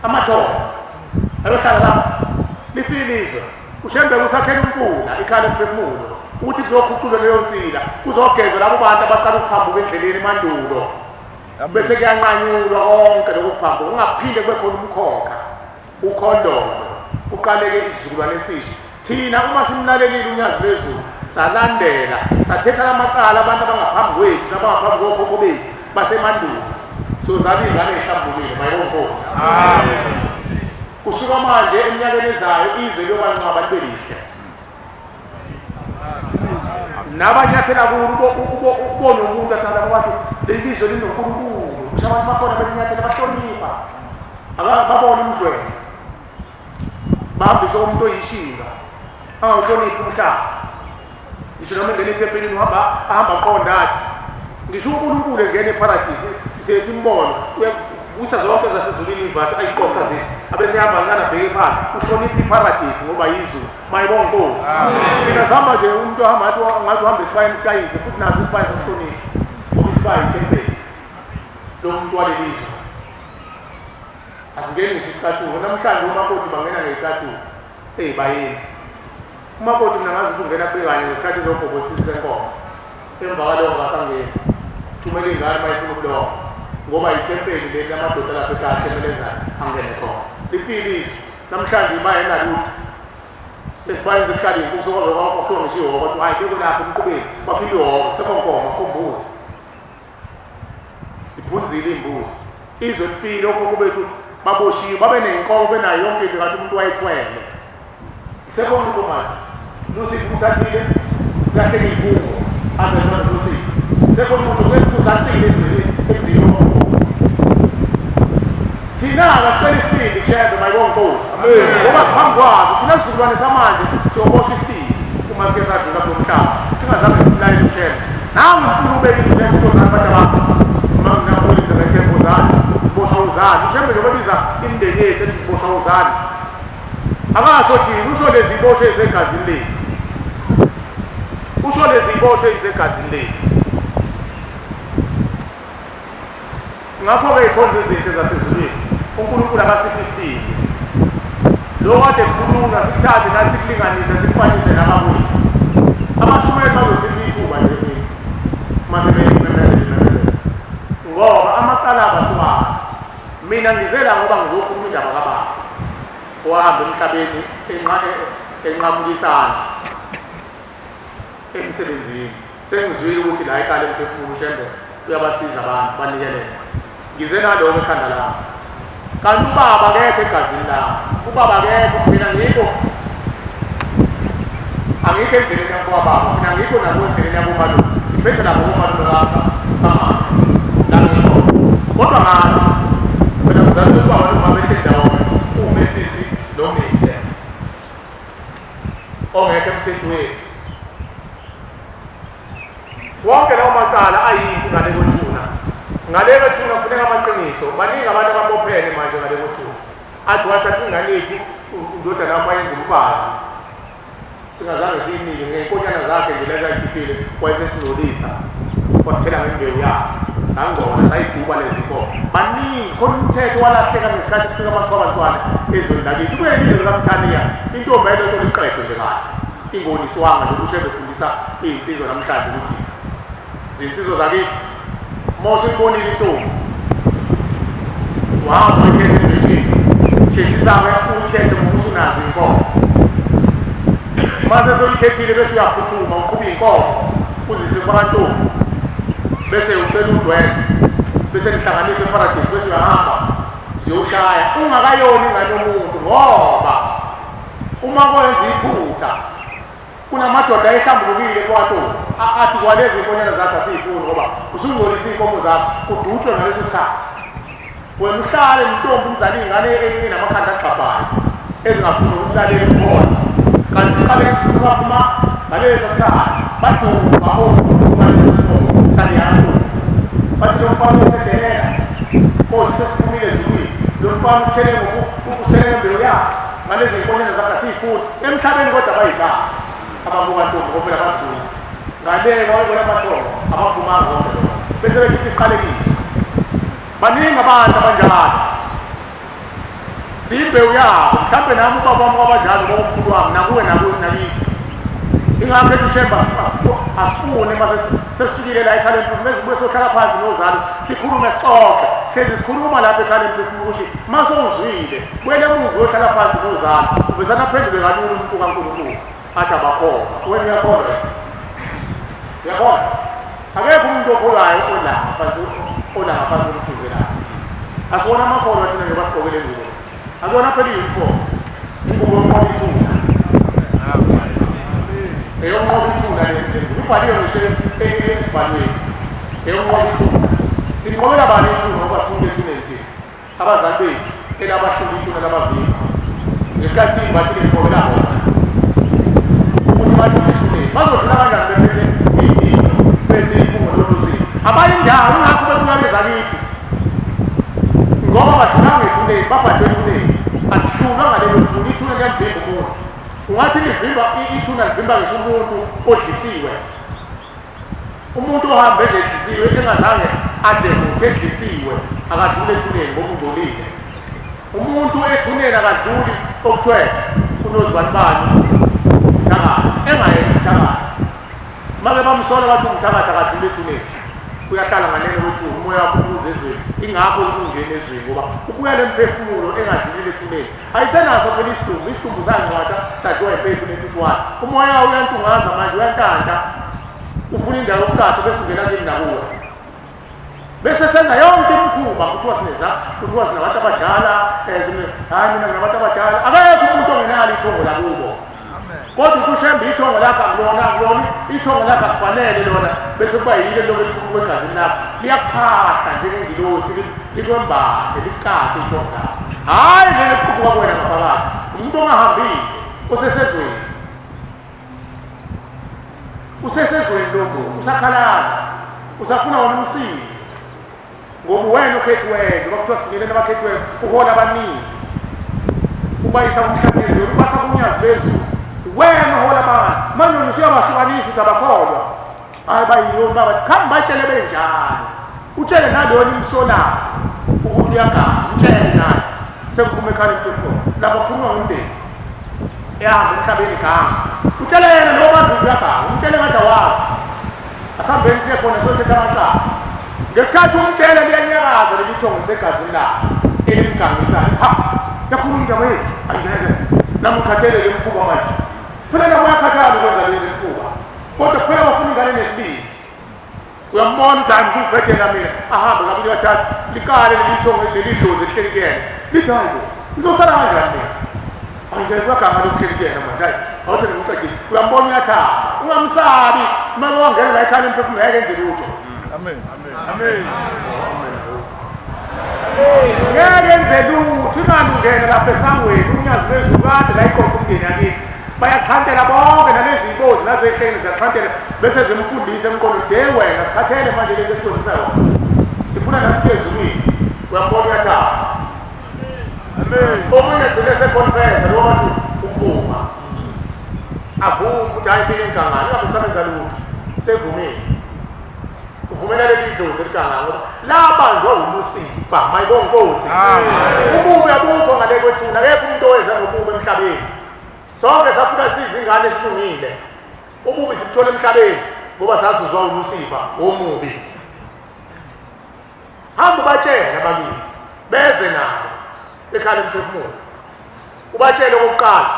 amathongo ayohlala lapho lifilizwe ushembe usakhela umfula ikhala emphefumulo ukuthi kuzokhuculwa leyo nsila kuzogezwa labo bantu abaqala ukuphambuka endleleni emandulo bese kuyanqanyulwa konke lokho kuphambuka ungaphinde kube khona umkhokha ukhondomo uqaleke isizukulwane esisha thina uma simlalelile unyazi lwezulu salandela sathetha amacala abantu abangaphambi kwethu nabangaphambi kokhokho bethu basemandulo sozaba iy'ngane ey'hlambulile mayibona Nkosi kusuka manje eminyakeni ezayo izwe liyobanqaba libe lihle nabanyathela ukubona umuntu athanda abantu leli bizwe linonkulunkulu kusho abantu bakhona belinyathela bahlonipha babone umdwebo bahambise umuntu oyishinga angawuhloniphi umhlaba ngisho noma engene ethempelini ahamba aqonda athi ngisho unkulunkulu engene eparadisi sesimbona usa zonke zasezulwini imvathi ayiqoqa zethu abesehamba kancane abheke phansi uhloniphe iparadisi ngoba yizulu mayibonga Nkosi thina sihamba nje umuntu ngathi uhamba esipayeni sikayise futhi naso isipayini sokuhlonipha ngoba isipayi ithempeli lo muntu walelizwe asingeni ngisho isicathulo namhlanje umakoti bangena ngey'cathulo bayeni umakoti mina ngazi ukuthi ungena bekanye ngesikhathi zobhokosisi senkomo emva kwaloko ngasangeni thumela iy'ngane mayifuna ukulonga ngoba yithempeli leli amadoda lapha ekhaya athemelezayo angene khona lifile namhlanje mayena lutho esibayeni zekuqaleni kuzoba wakho ngishiwo kodwa hayi beko lapho umqubeni baphile wonke sekonkomo kumbuzi iphunzile imbuzi izwe lifile okho bethu baboshiwe babe nenkomo benayo yonke into kanti umuntu wayethwele sebona umuntu manje Lucy uthathile lahle ibuko azenza Lucy sebona umuntu wekuzathile ezilo thina akasicela isibindi kushebe mayibonkosi ngoba siphambi kwazo thina sizukulwane samanje siyobosha isibindi uma sike sadlula kulo mhlaba singazange sibulayele kushebe nami unkulu ubeke into zami abantu bakho napolisa nethembo zami sibosha uzani ushebe njengobiza imindeni yethu ethi sibosha uzani akasho thina usho lezi bosho ezegazini lethu usho lezi bosho ezegazini lethu ngakho-ke ikhonza izinto zasezulwini uNkulunkulu akasiphi isibindi lo kade kukhulunywa sithathe nathi sikulinganise sikufanise nababuyi abashumeli bazosipha ithuba nje mase bememezela ngoba amacala abasiwazi mina ngizela ngoba ngizokhuluma indaba kababa owahamba emhlabeni enqamukisana emsebenzini sengizwile ukuthi la ekhaya emphefumulo ushembe uyabasiza abantu banikelele ngize naloko ekhanda lami kanti ubaba akekho egazini lami ubaba akekho mina ngikho angikho endleleni yakobaba mina ngikho nabo endleleni yabomalume ngiphethe nabo bomalume lapha kamama la ngikho kodwa ngazi wena mzali ukuthi abantu babehle ndawonye umesisi nomese ongekho emthethweni wonke lawo macala ayikho ngale kwethuna ngale kwethuna kufuneka amaqiniso baningi abantu ababophene manje ngale kwethuna athi wathatha ingane yethu indodana yakho ayenza umfazi singazange siyinike ngey'nkonyana zakhe nje leza ayikhiphile wayesesingcolisa wasithela ngembewu yakhe sangcola sayiguba lezi nkomo baningi khona umthetho walahleka ngesikhathi kufika amaqhabantwana ezweni lakithi kule lizwe likaMthaniya intombi ayilotshole iqedwe nje kahle ingoniswanga lokushe befundisa iy'nsizwa namhlanje ukuthi zinsizwa zakithi mose uyibonile intombi wahamba uyikhethe endwetsheni sheshisake uyikhethe ngoba usunazo iy'nkomo mase sewuyikhethile bese uyaphuthuma uqhuba iy'nkomo uzise kwakantombi bese ucela udwele bese nihlanganise eparadisi bese uyahamba ziyoshaya ungakayoni ingane yomuntu ngoba uma kwenza iphutha kunamadoda ehlambulukile kwaNtombi athi kwalezi inkonyana zakhe asiyifuni ngoba usungcolisa iy'nkomo zakho udutshwe ngaleso sikhathi wena uhlale Ntombi umzali ingane enamakhanda axhabhayo ezingafuni ukulalela ukhona kanti siqale siphuma ngalesa sikhathi baduba ngaleso sikomo saliyana bathi lo mfana usedelela kosi sesiphumile ezulwini lo mfana uthele ngokuthele ngembewu yakhe ngalezi inkonyana zakhe asiyifuni emhlabeni kodwa bayithatha ababuka Ntombi ngoba abasuka ngaleka wayibona amathongo abaphumanga bonke bese bekhipha isiqalekiso baningi abantu abanjalo siyimbewu yabo mhlawumbe nami ubaba wami kwabanjalo ngoba umkhulu wami nakuwe nakithi ingakho eTushemba asifune mase sesifikile la ekhaya bese kube sohlala phansi nozalo sikhulume sixoxe sihlezi sikhuluma lapha ekhaya ukuthi mase uzwile kwele muntu ohlala phansi nozalo ubesana phendule kalula umuntu kaNkulunkulu athi abakhona wena uyakholwa yabona akekho umuntu okholwayo olaphansi olukuzelayo asibona amakholwa thina nje basigqokele ngubo akubona phela iy'nkomo ingubo yomoba ithuna eyomoba ithuna ibhaliwe ngisho esibhalweni eyomoba ithuna sinqobela bani ithuna ngoba sifuna ethuneni thina abazali bethu elabashula ithuna labavimba ngesikhathi siyimbathile siqobela bona ukuthi badlule ethuneni bazodlula kanjani bephethe iy'thini bethe ifungo lolusini abayindawo ingakho bebuya zakithi ngoba badlula ngethuneni babhathwe ethuneni adlulwa ngalelo thuna ithuna liyamvimba umuntu ungathi livimba ithuna livimba ngisho umuntu odlisiwe umuntu ohambe edlisiwe engazange adle muntu edlisiwe akadlule ethuneni ngoba ungcolile umuntu ethuneni akadluli okuthiwa unozibanibani umthakathi engayena umthakathi make bamsola bathi umthakathi akadlule ethuneni uyahlala nganene ukuthi umoya wakho uze ezweni ingakho ukungena ezweni ngoba ubuyela emphefumulo engadlulile ethuneni ayisenaso phela isidumbu sangcwatha sadliwa impethu nentuthwane umoya uyantungaza manje uyantanta ufuna indawo yokucasha bese ungena kimi nakuwe bese senza yonke imikhuba kuthiwa kuthiwa sinabantu abadala hayi mina nginabantu abadala akekho umuntu ongenalo ithongo lakubo kodwa uthi ushembe ithongo lakho akulona ithongo lakho akufanele lona bese kuba yile lokho elikhulu kwegazini lakho liyaphahla njengengilosi likwembathe likade ithongo lakho hayi leli kuqubuka kuwena ngaphakathi umuntu ongahambile usesezweni lokho usakhalaza usafuna wona umsizi ngoba wena ukhethiweyo ngoba kuthiwa sifike nabakhethiweyo uhola abaningi ubayisa kumhlabezi ubasa kunyazi bezulu wena uhola abantu manje usuyabahlukanisa ukuthi abakholwa hayi bayiyo baba khamba batshele benjalo utshele nalona imsolana ukuthi uyagama utshele naye sekuphuma ekhaya emphefumulo lapho khuluma ngomndeni ehamba emhlabeni gama utshele yena noma azi uyagama utshele ngathi awazi asambeni siye khona sothetha amacala ngesikhathi umtshele liyanyakaza lelithongo segazini lakho elimgangisayo ha yakhuluma indaba yethu ayingeke namukhathelele mkhuba manje phela nabo yakhathala ukwenza leli mkhuba kodwa phela bafuna ingane nesibili uyambona ukuthi angizubhedela mina ahambe ngabili bathathu likale lelithongo lelidlozi lihleli kuyena lithi hayi ngizosala kanjani mina ayingeke kuyaganga lokuhleli kuyena manje hayi awuthi ngikucacisa uyambona uyathaba ungamsabi uma wangena la ekhaya emphefumulo ngeke enze lutho Amen. Amen. ngeke enze lutho ingani ungena lapha esangweni unyazi lwezukade la ikhona umndeni yakini bayakhantela bonke nalezi inkozi nazo ehlengeni ziyakhantela bese zimfundise emqondo de wena sikhathele manje lento esithozisayo sifuna nathi ezulwini uyambona uyathaba amen omunye egcine seconfessa lo bantu uvuma avuma ukuthi hayi mina enkangala ungakusebenza lutho sevumile uvumela leli dlozi elikangala labanjwa umusifa mayibonkosi ububi abukho ngale kwethuna akekho umuntu oweza nobubi emhlabeni sonke safuna siza ingane esilungile ububi sikuthola emhlabeni ngoba sasizwa umusifa omubi hamba batshela ababili beze nabo ekhala emphefumulo ubatshele okokuqala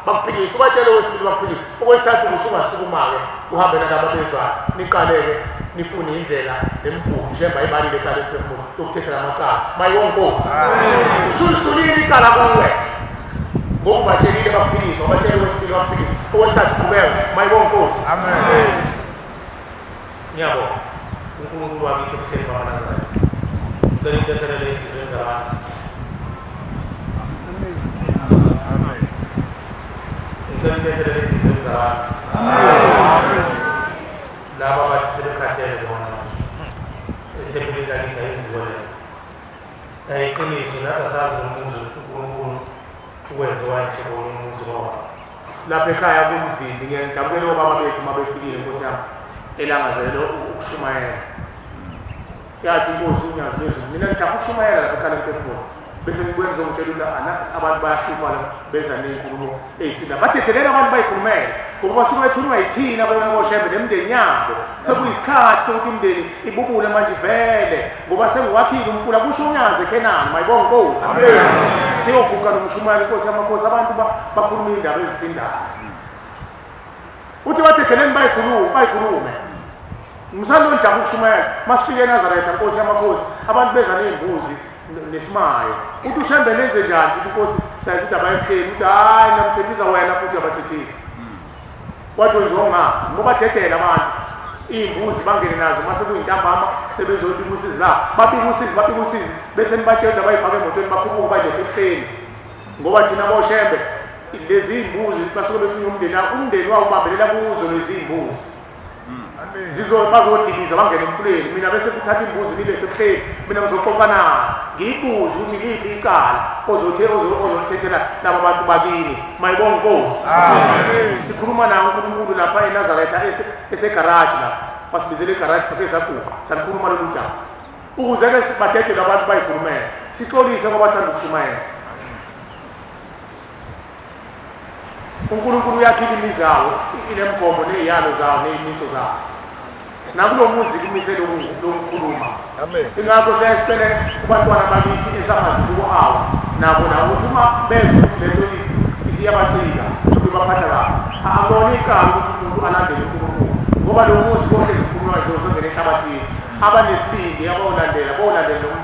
bakuphikisa ubatshele wesibili bakuphikisa okwesithathu usungasukuma-ke uhambe nalabo bezwayo niqaleke nifune indlela nemibhuku njengoba ibalile ekhala emphefumulo yokuthetha lamacala mayibonkosi usulusulile icala kuwe ngokubatshelile bakuphikisa ubatshele wesibili bakuphikisa okwesithathu qhubeka mayibonkosi amen ngiyabonga uNkulunkulu wakithi okuhleli kwabanazari cela intethelo lezizweni zabantu laba bathi sebekhathele bona ethempelini lakithi ayenziwa lento ayiqiniso nathi asazi umuzi uNkulunkulu ukwenziwa nje umuzi ngoba lapha ekhaya kumvindi ngiyadabukela obaba bethu uma befikile nkosi yami elangazelelo ukushumayela yathi inkosi unyazi lezulu mina ngithanda ukushumayela lapha ekhaya emphefumulo bese ngikwenza ngitshela ukuthi abantu bayashuma beza nezinkulumo ezisina bathethelela abantu bayikhulumela ngoba basuke bethunwa yithina abona boshembe nemndeni yabo sekuyisikhathi sokuthi umndeni ibubule manje vele ngoba sengiwakhile umfula kusho unyazi eKhenani mayibonga inkosi amen siyoguqa nomshumayeli inkosi yamakhosi abantu bakhuluma indaba ezisindayo uthi bathetheleni bayikhulume msando njalo ukushumayela masifike eNazaretha inkosi yamakhosi abantu beza nezimbuzi nesimayo uthi ushembe lenze njani sithi inkosi sayisithi abayehleni uthi hayi namthethisa wena futhi abathethisa wathi wenziwa ungazi ngoba dedela abantu iy'mbuzi bangene nazo mase kuyintambama sebezolima usizi lapho babika usizi bese nibatshela bayifake emotweni bakhuphuke bayilethe ebuhleni ngoba thina boshembe lezi y'mbuzi basuke bethunya umndeni wawo ubambelela kuzo lezi y'mbuzi bazodiliza bangene emfuleni mina bese kuthatha imbuzi nilethe ebuhleni mina ngizoxoxana ngiyibuze ukuthi liphi icala ozolithethela laba bantu bakini mayibonga inkosi sikhuluma nawo uNkulunkulu lapha eNazaretha esegaraji lapha basibizele egaraji sake saguqa salikhuluma lolu daba ukuze-ke badedele abantu bayikhulumele sixolise ngoba bathanda ukushumayela uNkulunkulu uyakhila imizi yawo inemgomo ney'yalo zawo ney'miso zawo nakulo muzi kumisele lokukhuluma ingakho siyasicela kubantwana bakithi esamaziko awo nabo ukuthi uma bezwe ukuthi lento isiyabacika ibaphatha kabi akubona icala ukuthi umuntu alandele uNkulunkulu ngoba lo muzi konke zikhuluma zizosengena ehlabathini abanesibindi abawulandela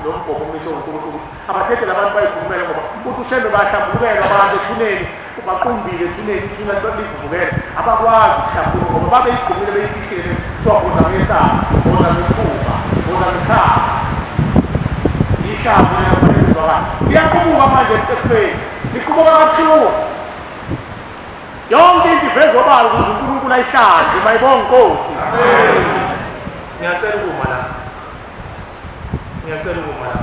nomgobomiso woNkulunkulu abathethe labantu bayikhulumele ngoba ukuthi uhlelo bahlambulukela abantu ethuneni baqumbile ethuneni ithuna livuvukela abakwazi ukuhlambuluka ngoba babe yigqumile beyifihlele kuthiwa boza ngesaba boza ngesifuba boza ngesaba ihlazo lelofanelezwakala liyaqubuka manje ekufeni liqubuka kabuhlungu yonke into ivezobala ukuze uNkulunkulu ayihlanze mayibonge Nkosi. Ngiyacela ukuma la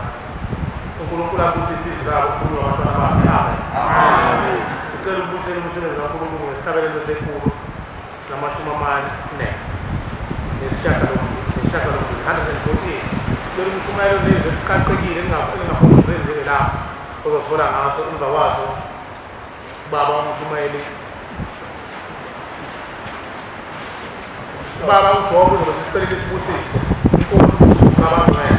uNkulunkulu akusisize labo kulo abantwana bakhe amen. Sicela ukubusela umsebenzi kaNkulunkulu ngesihlabelelo sekhulu namashumi amane nesishiyagalombili 148 sicela umshumayelo nezwe kuqaqekile engaphoshozenzele lapho ozosithola ngaso emva kwaso baba umshumayeli Baba uJobe ngosicela isibusiso inkosi ngabangcwele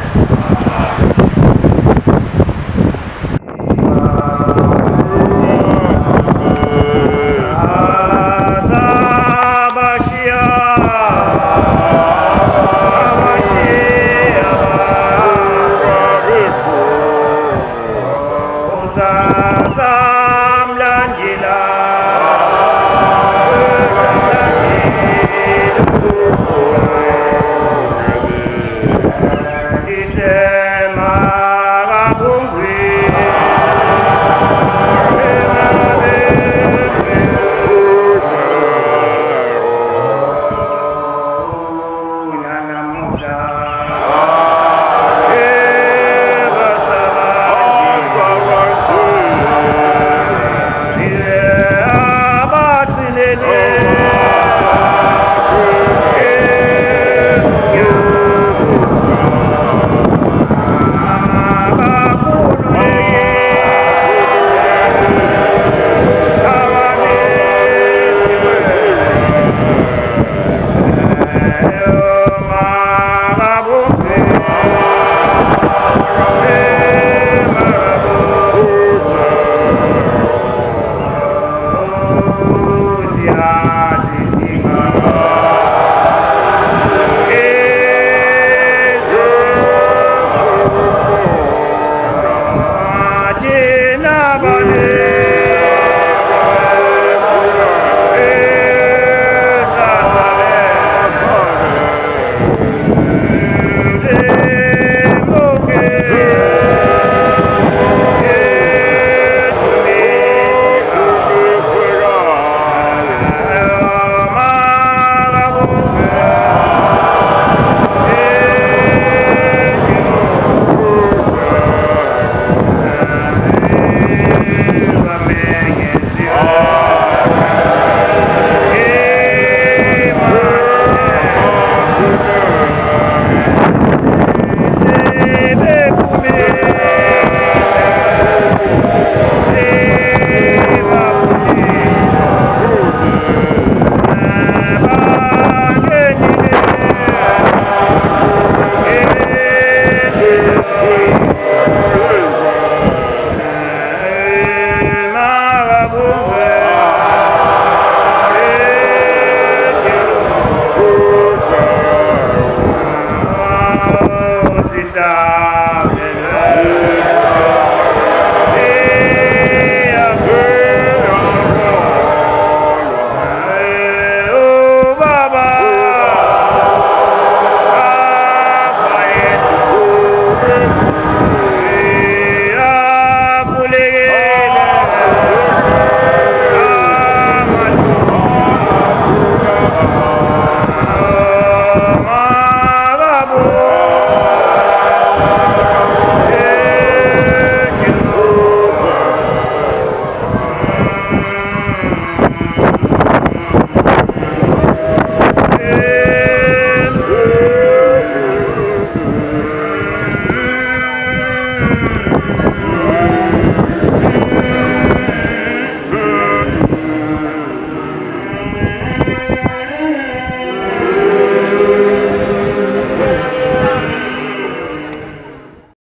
Bye.